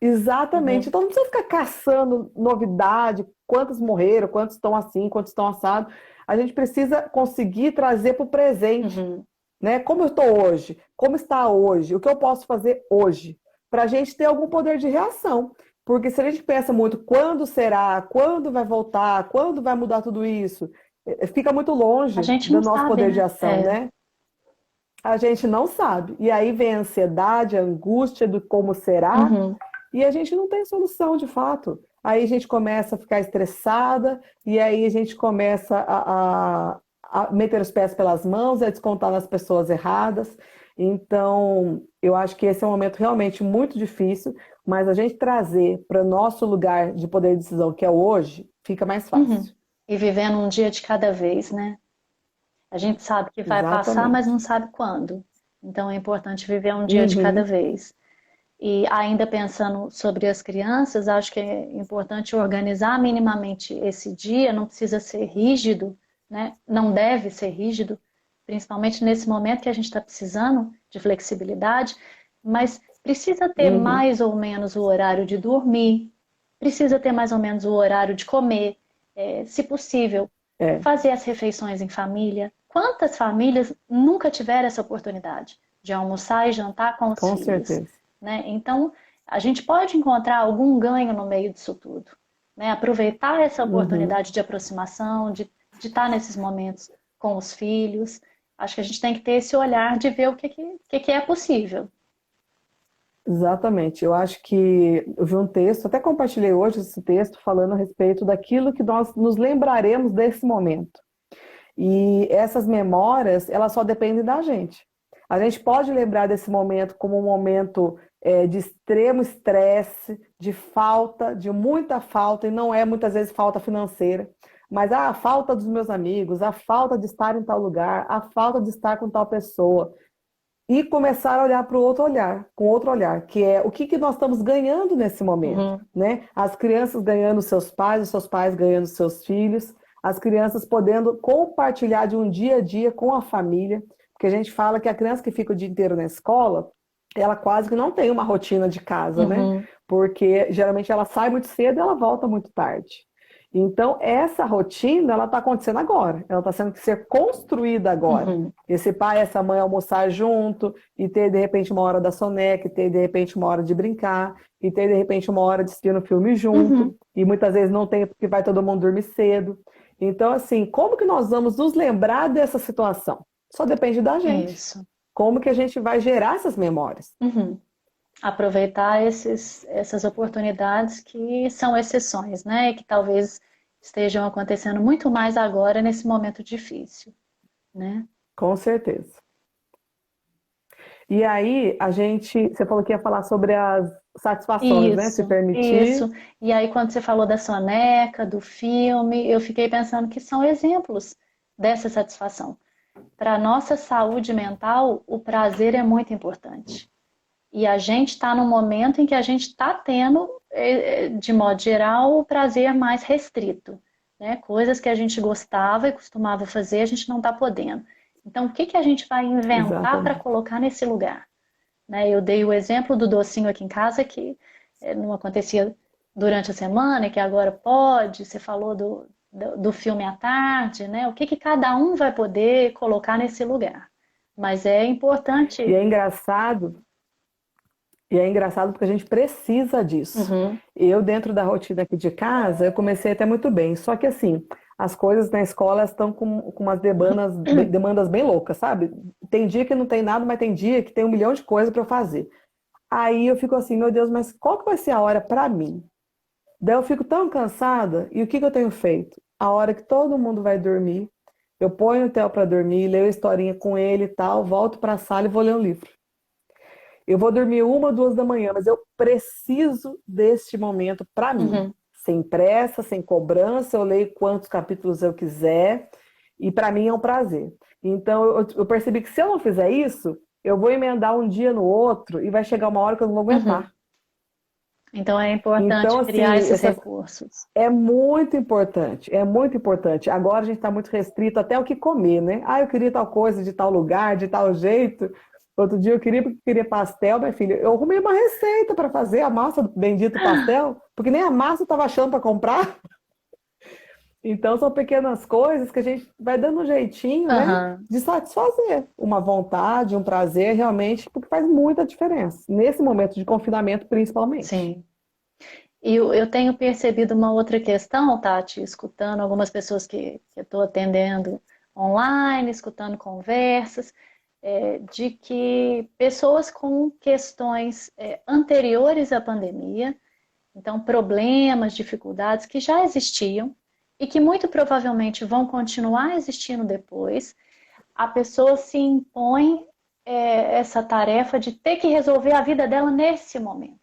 exatamente. Uhum, Então não precisa ficar caçando novidade, quantos morreram, quantos estão assim, quantos estão assados. A gente precisa conseguir trazer para o presente, uhum. né? Como eu estou hoje, como está hoje, o que eu posso fazer hoje, para a gente ter algum poder de reação. Porque se a gente pensa muito quando será, quando vai voltar, quando vai mudar tudo isso, fica muito A longe gente do não nosso sabe, poder de né? ação, né? A gente não sabe. E aí vem a ansiedade, a angústia do como será, Uhum. e a gente não tem solução de fato. Aí a gente começa a ficar estressada, e aí a gente começa a meter os pés pelas mãos, a descontar nas pessoas erradas. Então, eu acho que esse é um momento realmente muito difícil, mas a gente trazer para o nosso lugar de poder de decisão, que é o hoje, fica mais Uhum. fácil. E vivendo um dia de cada vez, né? A gente sabe que vai passar, mas Exatamente. não sabe quando. Então é importante viver um dia de cada Uhum, vez. E ainda pensando sobre as crianças, acho que é importante organizar minimamente esse dia, não precisa ser rígido, né? Não deve ser rígido, principalmente nesse momento que a gente está precisando de flexibilidade, mas precisa ter uhum, mais ou menos o horário de dormir, precisa ter mais ou menos o horário de comer, se possível, é, fazer as refeições em família. Quantas famílias nunca tiveram essa oportunidade de almoçar e jantar com os com filhos? certeza. Né? Então, a gente pode encontrar algum ganho no meio disso tudo, né? Aproveitar essa Uhum. oportunidade de aproximação, de estar nesses momentos com os filhos. Acho que a gente tem que ter esse olhar de ver o que é possível. Exatamente. Eu acho que eu vi um texto, até compartilhei hoje esse texto falando a respeito daquilo que nós nos lembraremos desse momento. E essas memórias, elas só dependem da gente. A gente pode lembrar desse momento como um momento de extremo estresse, de falta, de muita falta, e não é muitas vezes falta financeira, mas a falta dos meus amigos, a falta de estar em tal lugar, a falta de estar com tal pessoa e começar a olhar para o outro olhar, com outro olhar, que é o que, que nós estamos ganhando nesse momento, Uhum, né? As crianças ganhando seus pais, os seus pais ganhando seus filhos, as crianças podendo compartilhar de um dia a dia com a família, porque a gente fala que a criança que fica o dia inteiro na escola, ela quase que não tem uma rotina de casa, né? uhum, Porque geralmente ela sai muito cedo e ela volta muito tarde. Então, essa rotina, ela está acontecendo agora, ela está sendo que ser construída agora. uhum, Esse pai e essa mãe almoçar junto e ter de repente uma hora da soneca, e ter de repente uma hora de brincar, e ter de repente uma hora de assistir um filme junto, uhum. e muitas vezes não tem porque vai todo mundo dormir cedo. Então, assim, como que nós vamos nos lembrar dessa situação? Só depende da gente. Isso. Como que a gente vai gerar essas memórias? Uhum. Aproveitar essas oportunidades que são exceções, né? E que talvez estejam acontecendo muito mais agora nesse momento difícil, né? Com certeza. E aí, você falou que ia falar sobre as satisfações, né? Se Isso, permitir. isso. E aí, quando você falou da soneca, do filme, eu fiquei pensando que são exemplos dessa satisfação. Para a nossa saúde mental, o prazer é muito importante. E a gente está num momento em que a gente está tendo, de modo geral, o prazer mais restrito, né? Coisas que a gente gostava e costumava fazer, a gente não está podendo. Então, o que que a gente vai inventar para Exatamente. colocar nesse lugar? Né? Eu dei o exemplo do docinho aqui em casa, que não acontecia durante a semana, e que agora pode. Você falou do filme à tarde, né? O que que cada um vai poder colocar nesse lugar? Mas é E importante. é engraçado E é engraçado porque a gente precisa disso. Uhum, Eu, dentro da rotina aqui de casa, eu comecei até muito bem. Só que, assim, as coisas na escola estão com umas demandas bem loucas, sabe? Tem dia que não tem nada, mas tem dia que tem um milhão de coisas para eu fazer. Aí eu fico assim, meu Deus, mas qual que vai ser a hora para mim? Daí eu fico tão cansada, e o que que eu tenho feito? A hora que todo mundo vai dormir, eu ponho o Theo para dormir, leio a historinha com ele e tal, volto para a sala e vou ler um livro. Eu vou dormir 1, 2 da manhã, mas eu preciso deste momento para mim. uhum. Sem pressa, sem cobrança, eu leio quantos capítulos eu quiser. E para mim é um prazer. Então eu percebi que se eu não fizer isso, eu vou emendar um dia no outro e vai chegar uma hora que eu não vou Uhum. aguentar. Então é Então, importante criar assim, esses recursos. é muito importante, é muito importante. Agora a gente está muito restrito até o que comer, né? Ah, eu queria tal coisa de tal lugar, de tal jeito. Outro dia eu queria pastel, minha filha. Eu arrumei uma receita para fazer a massa do bendito pastel, porque nem a massa eu estava achando para comprar. Então são pequenas coisas que a gente vai dando um jeitinho, né, Aham, de satisfazer uma vontade, um prazer realmente, porque faz muita diferença. Nesse momento de confinamento, principalmente. sim. E eu tenho percebido uma outra questão, Tati, escutando algumas pessoas que eu estou atendendo online, escutando conversas, de que pessoas com questões anteriores à pandemia, então problemas, dificuldades que já existiam e que muito provavelmente vão continuar existindo depois, a pessoa se impõe essa tarefa de ter que resolver a vida dela nesse momento.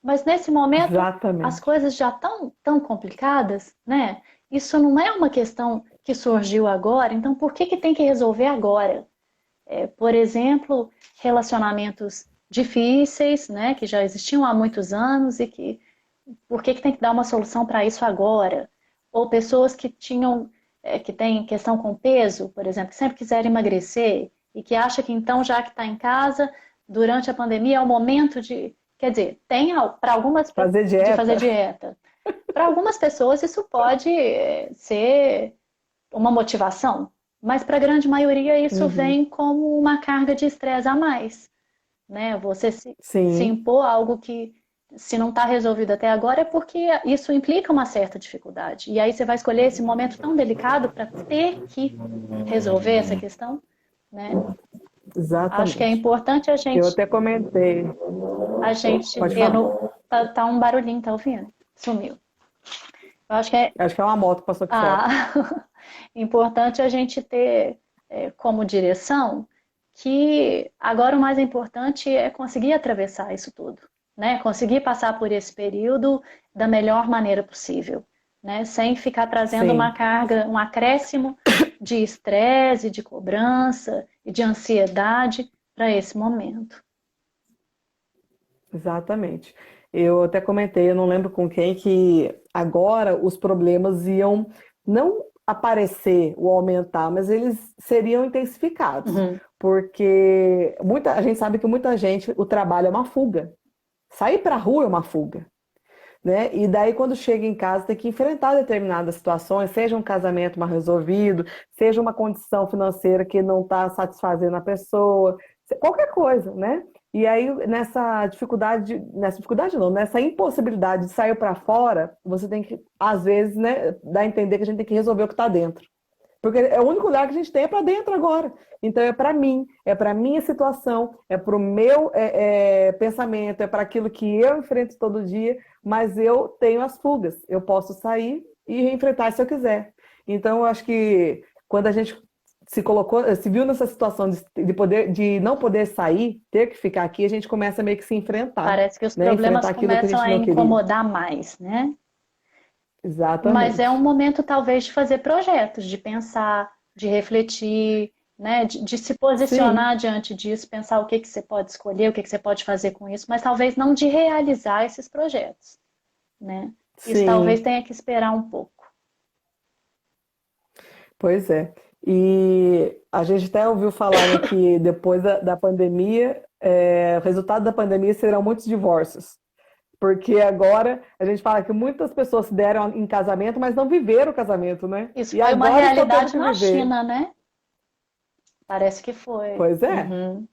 Mas nesse momento as Exatamente. coisas já estão tão complicadas, né? Isso não é uma questão que surgiu agora, então por que tem que resolver agora? Por exemplo, relacionamentos difíceis, né, que já existiam há muitos anos e que por que tem que dar uma solução para isso agora? Ou pessoas que que têm questão com peso, por exemplo, que sempre quiseram emagrecer e que acha que então, já que está em casa, durante a pandemia é o momento de, quer dizer, tem para algumas Fazer de fazer dieta. dieta. Para algumas pessoas isso pode ser uma motivação, mas para a grande maioria isso Uhum. vem como uma carga de estresse a mais, né? Você se Sim, impor algo que, se não está resolvido até agora, é porque isso implica uma certa dificuldade. E aí você vai escolher esse momento tão delicado para ter que resolver essa questão, né? Acho que é exatamente. importante Eu até comentei. a gente Pode ter falar. no. Tá um barulhinho, tá ouvindo? Sumiu. Eu acho que é Acho que é uma moto que passou aqui fora. importante a gente ter como direção que agora o mais importante é conseguir atravessar isso tudo, né? Conseguir passar por esse período da melhor maneira possível, né? Sem ficar trazendo uma Sim, carga, um acréscimo de estresse, de cobrança e de ansiedade para esse momento. exatamente. Eu até comentei, eu não lembro com quem, que agora os problemas iam não aparecer ou aumentar, mas eles seriam intensificados. Uhum. Porque a gente sabe que muita gente, o trabalho é uma fuga. Sair para a rua é uma fuga. Né? E daí, quando chega em casa, tem que enfrentar determinadas situações, seja um casamento mal resolvido, seja uma condição financeira que não está satisfazendo a pessoa, qualquer coisa, né? E aí, nessa dificuldade não, nessa impossibilidade de sair para fora, você tem que, às vezes, né, dar a entender que a gente tem que resolver o que está dentro. Porque é o único lugar que a gente tem é para dentro agora. Então é para mim, é para minha situação, é para o meu pensamento, é para aquilo que eu enfrento todo dia, mas eu tenho as fugas. Eu posso sair e enfrentar se eu quiser. Então eu acho que quando a gente se viu nessa situação de não poder sair, ter que ficar aqui, a gente começa meio que se enfrentar, Parece que os né? problemas Enfrentar aquilo que a começam gente a não queria. incomodar mais, né? Mas é um Exatamente. momento, talvez, de fazer projetos, de pensar, de refletir, né? De se Sim, posicionar diante disso, pensar o que que você pode escolher, o que que você pode fazer com isso, mas talvez não de realizar esses projetos, né? Isso talvez sim. tenha que esperar um pouco. Pois é. E a gente até ouviu falar, né, que depois da pandemia, o resultado da pandemia serão muitos divórcios. Porque agora a gente fala que muitas pessoas se deram em casamento, mas não viveram o casamento, né? Isso E foi uma agora estão tendo realidade que na viver. China, né? Parece que foi. Pois é. Uhum.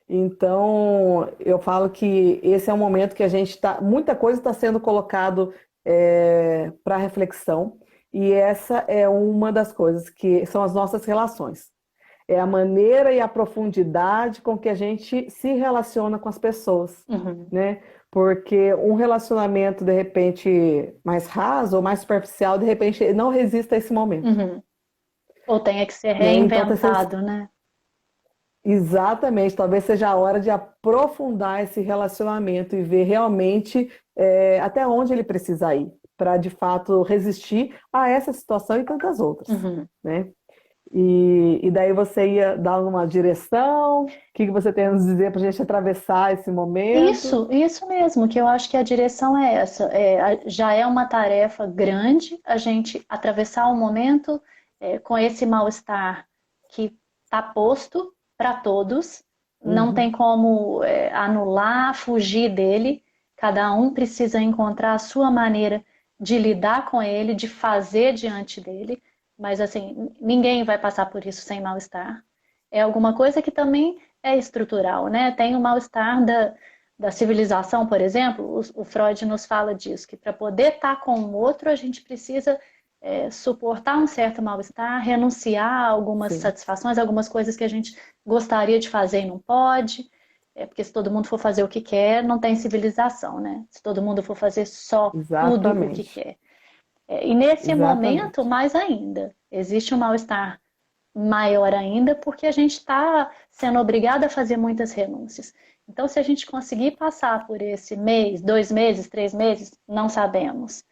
Então, eu falo que esse é um momento que a gente está, muita coisa está sendo colocado para reflexão, e essa é uma das coisas que são as nossas relações. É a maneira e a profundidade com que a gente se relaciona com as pessoas, Uhum. né? Porque um relacionamento, de repente, mais raso ou mais superficial, de repente, não resiste a esse momento, Uhum. Ou tenha que ser né? Então, reinventado, né? exatamente, talvez seja a hora de aprofundar esse relacionamento e ver realmente até onde ele precisa ir. para de fato resistir a essa situação e tantas outras, Uhum. né? E daí você ia dar uma direção, o que que você tem a nos dizer para a gente atravessar esse momento? Isso mesmo, que eu acho que a direção é essa. Já é uma tarefa grande a gente atravessar o momento com esse mal-estar que está posto para todos. Não tem Uhum, como anular, fugir dele. Cada um precisa encontrar a sua maneira de lidar com ele, de fazer diante dele. Mas assim, ninguém vai passar por isso sem mal-estar. É alguma coisa que também é estrutural, né? Tem o mal-estar da civilização, por exemplo, o Freud nos fala disso, que para poder estar com o outro, a gente precisa suportar um certo mal-estar, renunciar a algumas sim, satisfações, algumas coisas que a gente gostaria de fazer e não pode, porque se todo mundo for fazer o que quer, não tem civilização, né? Se todo mundo for fazer só tudo o que exatamente, quer. E nesse momento, exatamente, mais ainda, existe um mal-estar maior ainda, porque a gente está sendo obrigado a fazer muitas renúncias. Então, se a gente conseguir passar por esse mês, 2 meses, 3 meses, não sabemos,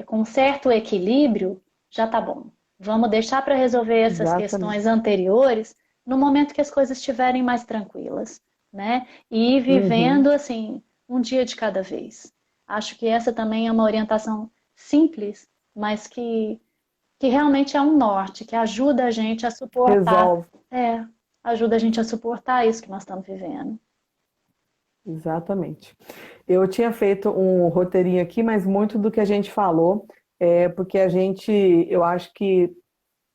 com um certo equilíbrio, já tá bom. Vamos deixar para resolver essas questões exatamente. anteriores no momento que as coisas estiverem mais tranquilas, né? E ir vivendo Uhum, assim, um dia de cada vez. Acho que essa também é uma orientação simples, mas que realmente é um norte, que ajuda a gente a suportar, resolve. é, ajuda a gente a suportar isso que nós estamos vivendo. Exatamente. Eu tinha feito um roteirinho aqui, mas muito do que a gente falou é porque a gente, eu acho que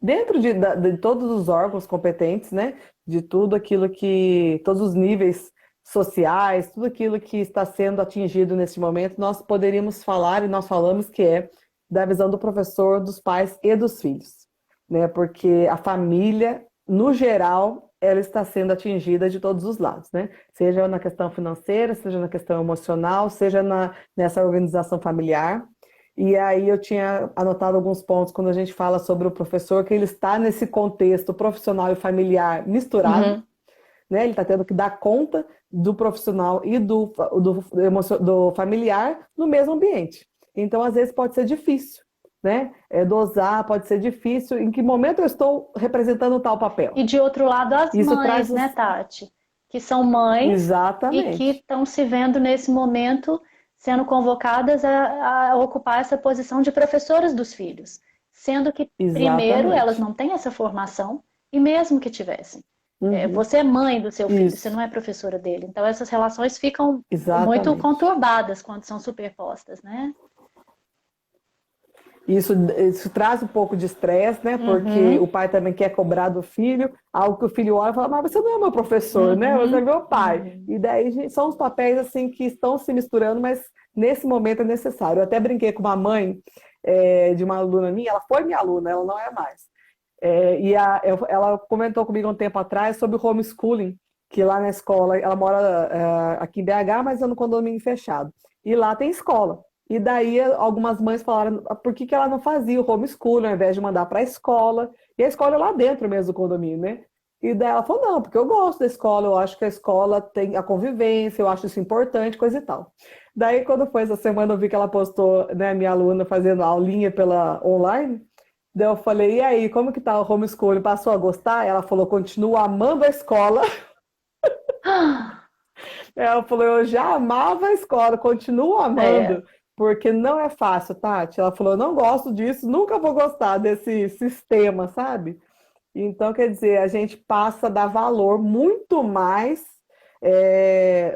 dentro de todos os órgãos competentes, né, de tudo aquilo que, todos os níveis sociais, tudo aquilo que está sendo atingido nesse momento, nós poderíamos falar, e nós falamos que é da visão do professor, dos pais e dos filhos, né, porque a família, no geral, ela está sendo atingida de todos os lados, né, seja na questão financeira, seja na questão emocional, seja nessa organização familiar. E aí eu tinha anotado alguns pontos quando a gente fala sobre o professor, que ele está nesse contexto profissional e familiar misturado, Uhum. né? Ele está tendo que dar conta do profissional e do familiar no mesmo ambiente. Então, às vezes, pode ser difícil, né? Dosar pode ser difícil. Em que momento eu estou representando tal papel? E de outro lado, as Isso traz mães, né, Tati? Que são mães e que exatamente, estão se vendo nesse momento sendo convocadas a ocupar essa posição de professoras dos filhos. Sendo que, primeiro, elas exatamente. não têm essa formação, e mesmo que tivessem. Uhum. Você é mãe do seu filho, você Isso, não é professora dele. Então, essas relações ficam muito exatamente. conturbadas quando são superpostas, né? Isso traz um pouco de estresse, né? Porque o Uhum, pai também quer cobrar do filho, algo que o filho olha e fala, mas você não é meu professor, né? Você é uhum, meu pai. uhum, E daí são os papéis assim que estão se misturando, mas nesse momento é necessário. Eu até brinquei com uma mãe de uma aluna minha, ela foi minha aluna, ela não é mais. Ela comentou comigo um tempo atrás sobre o homeschooling, que lá na escola, ela mora aqui em BH, mas é no condomínio fechado. E lá tem escola. E daí algumas mães falaram por que ela não fazia o homeschooling ao invés de mandar para a escola. E a escola é lá dentro mesmo do condomínio, né? E daí ela falou, não, porque eu gosto da escola, eu acho que a escola tem a convivência, eu acho isso importante, coisa e tal. Daí, quando foi essa semana, eu vi que ela postou, né, minha aluna fazendo aulinha pela online. Daí eu falei, e aí, como que tá o homeschooling? Passou a gostar? Ela falou, continuo amando a escola. Ela falou, eu já amava a escola, continuo é. amando, porque não é fácil, Tati. Ela falou, eu não gosto disso, nunca vou gostar desse sistema, sabe? Então, quer dizer, a gente passa a dar valor muito mais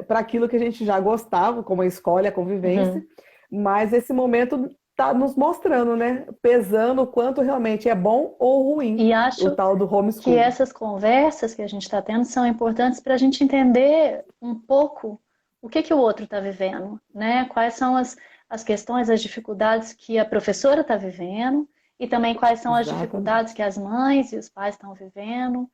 para aquilo que a gente já gostava, como a escola e a convivência, Uhum. mas esse momento está nos mostrando, né? Pesando o quanto realmente é bom ou ruim E o acho tal do que homeschooling. essas conversas que a gente está tendo são importantes para a gente entender um pouco o que o outro está vivendo, né? Quais são as questões, as dificuldades que a professora está vivendo e também quais são as dificuldades Exatamente. que as mães e os pais estão vivendo.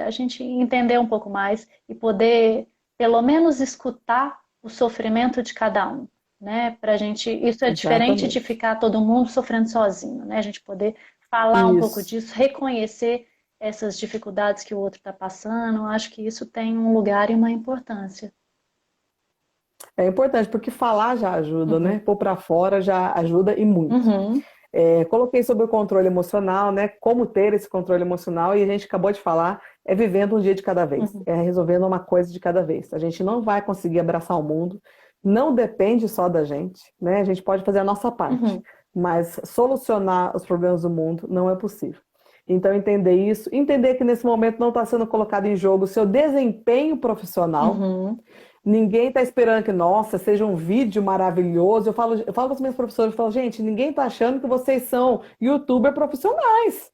A gente entender um pouco mais e poder, pelo menos, escutar o sofrimento de cada um, né? Para a gente, isso é diferente de Exatamente. ficar todo mundo sofrendo sozinho, né? A gente poder falar um pouco Isso. disso, reconhecer essas dificuldades que o outro está passando, acho que isso tem um lugar e uma importância. É importante, porque falar já ajuda, Uhum. né? Pôr para fora já ajuda e muito. Uhum. Coloquei sobre o controle emocional, né? Como ter esse controle emocional, e a gente acabou de falar, é vivendo um dia de cada vez, Uhum. é resolvendo uma coisa de cada vez. A gente não vai conseguir abraçar o mundo, não depende só da gente, né? A gente pode fazer a nossa parte, Uhum. mas solucionar os problemas do mundo não é possível. Então, entender isso, entender que nesse momento não está sendo colocado em jogo o seu desempenho profissional. Uhum. Ninguém está esperando que, nossa, seja um vídeo maravilhoso. Eu falo para os meus professores, eu falo, gente, ninguém está achando que vocês são youtuber profissionais.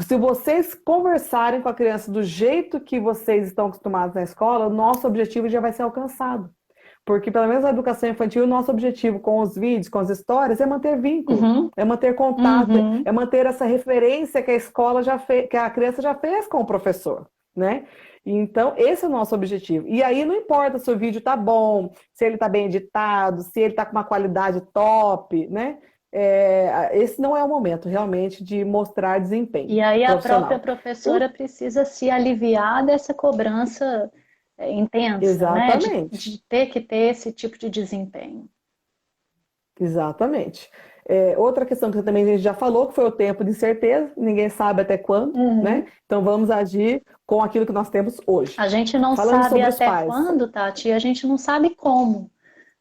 Se vocês conversarem com a criança do jeito que vocês estão acostumados na escola, o nosso objetivo já vai ser alcançado. Porque, pelo menos na educação infantil, o nosso objetivo com os vídeos, com as histórias, é manter vínculo, Uhum. é manter contato, Uhum. é manter essa referência que a escola já fez, que a criança já fez com o professor, né? Então, esse é o nosso objetivo. E aí não importa se o vídeo tá bom, se ele tá bem editado, se ele tá com uma qualidade top, né? Esse não é o momento realmente de mostrar desempenho E aí a própria profissional. professora precisa se aliviar dessa cobrança intensa, né? Exatamente. De ter que ter esse tipo de desempenho. Exatamente. Outra questão que também a gente já falou, que foi o tempo de incerteza, ninguém sabe até quando, né? Uhum. Então vamos agir com aquilo que nós temos hoje. A gente não Falando sabe sobre os até pais. quando, Tati, e a gente não sabe como,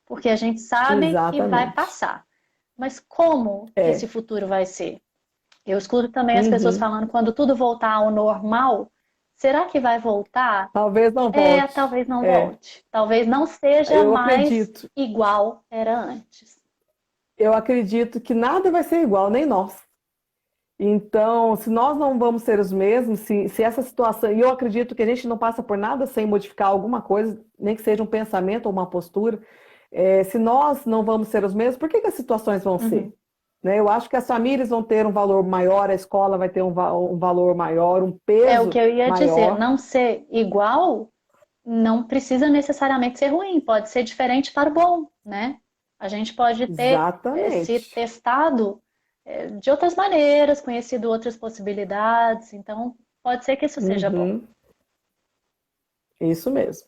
porque a gente sabe que vai Exatamente. passar. Mas como que esse É. futuro vai ser? Eu escuto também as pessoas Uhum. falando, quando tudo voltar ao normal, será que vai voltar? Talvez não volte. Talvez não É. volte. Talvez não seja Eu mais acredito. igual era antes. Eu acredito que nada vai ser igual, nem nós. Então, se nós não vamos ser os mesmos, se essa situação. E eu acredito que a gente não passa por nada sem modificar alguma coisa, nem que seja um pensamento ou uma postura. Se nós não vamos ser os mesmos, por que as situações vão ser? Uhum. Né? Eu acho que as famílias vão ter um valor maior, a escola vai ter um valor maior, um É o que peso eu ia dizer, maior. não ser igual não precisa necessariamente ser ruim, pode ser diferente para o bom, né? A gente pode ter se Exatamente. testado de outras maneiras, conhecido outras possibilidades, então pode ser que isso seja bom. Uhum, isso mesmo.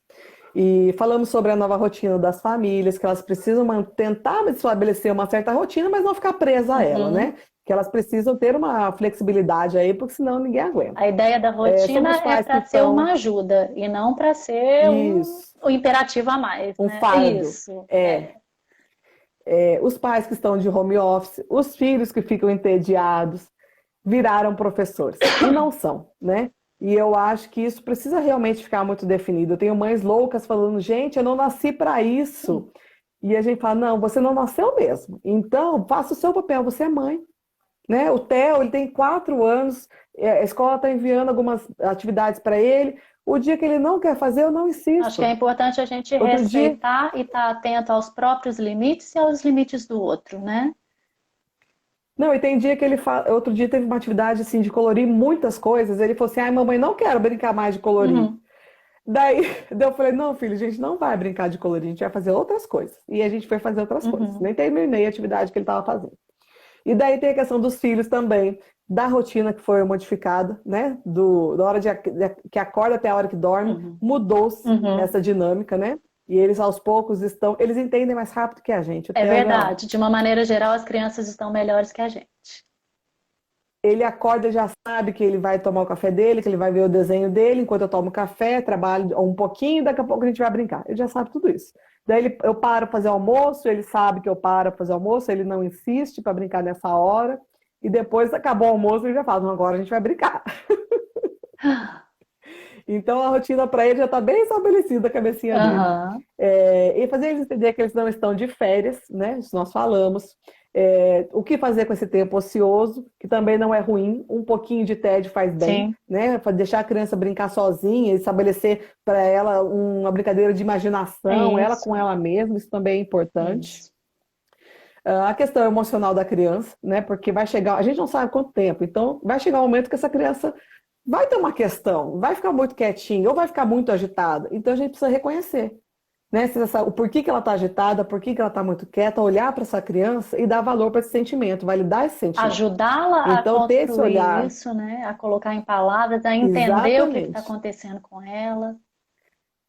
E falamos sobre a nova rotina das famílias, que elas precisam tentar estabelecer uma certa rotina, mas não ficar presa a ela, Uhum. né? Que elas precisam ter uma flexibilidade aí, porque senão ninguém aguenta. A ideia da Sobre rotina os é pais que para ser estão, uma ajuda e não para ser isso, um imperativo a mais, um né? fardo. Isso, Os pais que estão de home office, os filhos que ficam entediados, viraram professores. E não são, né? E eu acho que isso precisa realmente ficar muito definido. Eu tenho mães loucas falando, gente, eu não nasci para isso. E a gente fala, não, você não nasceu mesmo. Então, faça o seu papel, você é mãe. Né? O Theo, ele tem 4 anos, a escola está enviando algumas atividades para ele. O dia que ele não quer fazer, eu não acho que é insisto. importante a gente Outro dia, respeitar e estar atento aos próprios limites e aos limites do outro, né? não, e tem dia que ele fala. Outro dia teve uma atividade assim de colorir muitas coisas. Ele falou assim: ai, mamãe, não quero brincar mais de colorir. Uhum, Daí, daí eu falei: não, filho, a gente não vai brincar de colorir, a gente vai fazer outras coisas. E a gente foi fazer outras coisas. uhum. Nem terminei a atividade que ele estava fazendo. E daí tem a questão dos filhos também, da rotina que foi modificada, né? Da hora que acorda até a hora que dorme, Uhum, mudou-se uhum. essa dinâmica, né? E eles aos poucos eles entendem mais rápido que a gente. O É Theo já, verdade. De uma maneira geral, as crianças estão melhores que a gente. ele acorda, já sabe que ele vai tomar o café dele, que ele vai ver o desenho dele, enquanto eu tomo café, trabalho um pouquinho, daqui a pouco a gente vai brincar. Ele já sabe tudo isso. Daí eu paro para fazer almoço, ele sabe que eu paro para fazer almoço, ele não insiste para brincar nessa hora. E depois acabou o almoço, ele já fala, não, agora a gente vai brincar. Então a rotina para ele já está bem estabelecida, a cabecinha dele. Aham. E fazer eles entender que eles não estão de férias, né? Isso nós falamos. O que fazer com esse tempo ocioso, que também não é ruim, um pouquinho de tédio faz bem, Sim. né? Para deixar a criança brincar sozinha, estabelecer para ela uma brincadeira de imaginação, ela com Isso. ela mesma, isso também é importante. Isso. A questão emocional da criança, né? Porque vai chegar, a gente não sabe quanto tempo, então vai chegar um momento que essa criança vai ter uma questão, vai ficar muito quietinha ou vai ficar muito agitada. Então a gente precisa reconhecer, né? O porquê que ela está agitada, por que ela está muito quieta, olhar para essa criança e dar valor para esse sentimento, validar esse sentimento. Ajudá-la a Então ter esse construir olhar, isso, né? A colocar em palavras, a entender o que está exatamente. acontecendo com ela.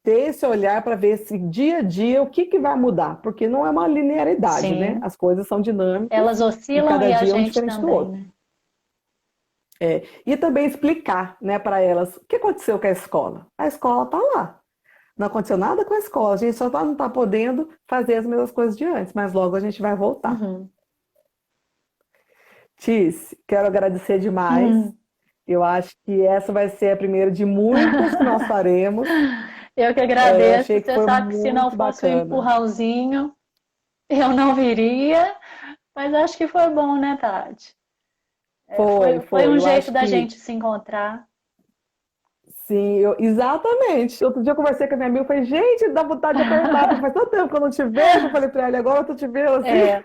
ter esse olhar para ver esse dia a dia, o que que vai mudar, porque não é uma linearidade, né? Sim, As coisas são dinâmicas elas e oscilam cada e a dia é um gente diferente do também, outro. né? E também explicar, né, para elas o que aconteceu com a escola. A escola está lá. Não aconteceu nada com a escola, a gente só não está podendo fazer as mesmas coisas de antes, mas logo a gente vai voltar. Uhum. Tis, quero agradecer demais. Hum. Eu acho que essa vai ser a primeira de muitas que nós faremos. Eu que Eu agradeço. achei que Você foi sabe que se não muito fosse o bacana. empurrãozinho, eu não viria, mas acho que foi bom, né, Tati? Foi, Foi foi. um Eu jeito acho da que gente se encontrar. sim, exatamente. Outro dia eu conversei com a minha amiga e falei, gente, dá vontade de apertar, porque faz tanto tempo que eu não te vejo. Eu falei para ela, agora eu tô te vendo assim. É,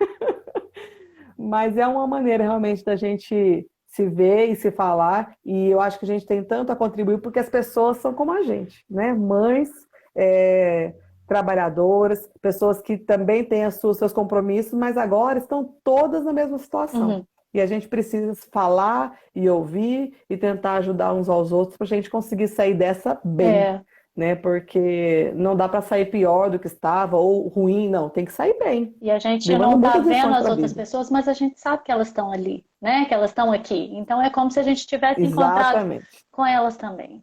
Mas é uma maneira realmente da gente se ver e se falar, e eu acho que a gente tem tanto a contribuir porque as pessoas são como a gente, né? Mães, é, trabalhadoras, pessoas que também têm seus compromissos, mas agora estão todas na mesma situação. uhum, E a gente precisa falar e ouvir e tentar ajudar uns aos outros para a gente conseguir sair dessa bem, é. né? Porque não dá para sair pior do que estava ou ruim, não, tem que sair bem, E a gente não levando está muitas vendo lições as para a outras vida. pessoas, mas a gente sabe que elas estão ali, né? Que elas estão aqui. Então é como se a gente tivesse encontrado Exatamente, com elas também.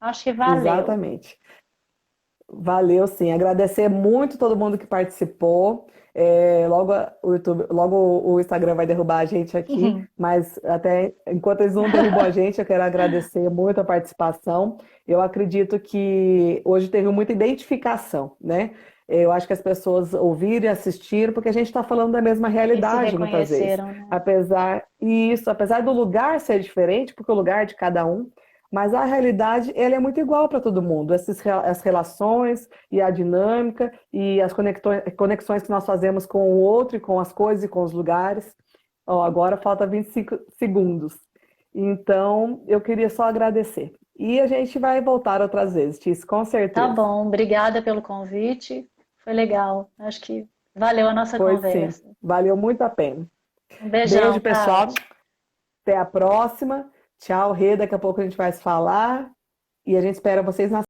Acho que valeu. exatamente. Valeu, sim. Agradecer muito todo mundo que participou. Logo o YouTube, logo o Instagram vai derrubar a gente aqui, mas até enquanto eles não derrubam a gente, eu quero agradecer muito a participação. Eu acredito que hoje teve muita identificação, né? Eu acho que as pessoas ouviram e assistiram, porque a gente está falando da mesma E se realidade muitas vezes. reconheceram, né? Apesar do lugar ser diferente, porque o lugar é de cada um, mas a realidade, ela é muito igual para todo mundo. As relações e a dinâmica e as conexões que nós fazemos com o outro e com as coisas e com os lugares. Ó, agora falta 25 segundos. Então, eu queria só agradecer. E a gente vai voltar outras vezes, Tis, com Tá certeza. bom, obrigada pelo convite. Foi legal. Acho que valeu a nossa Pois sim, conversa. valeu muito a pena. Um beijão, Beijo, pessoal. Tati. Até a próxima. Tchau, Rê. Daqui a pouco a gente vai se falar. E a gente espera vocês na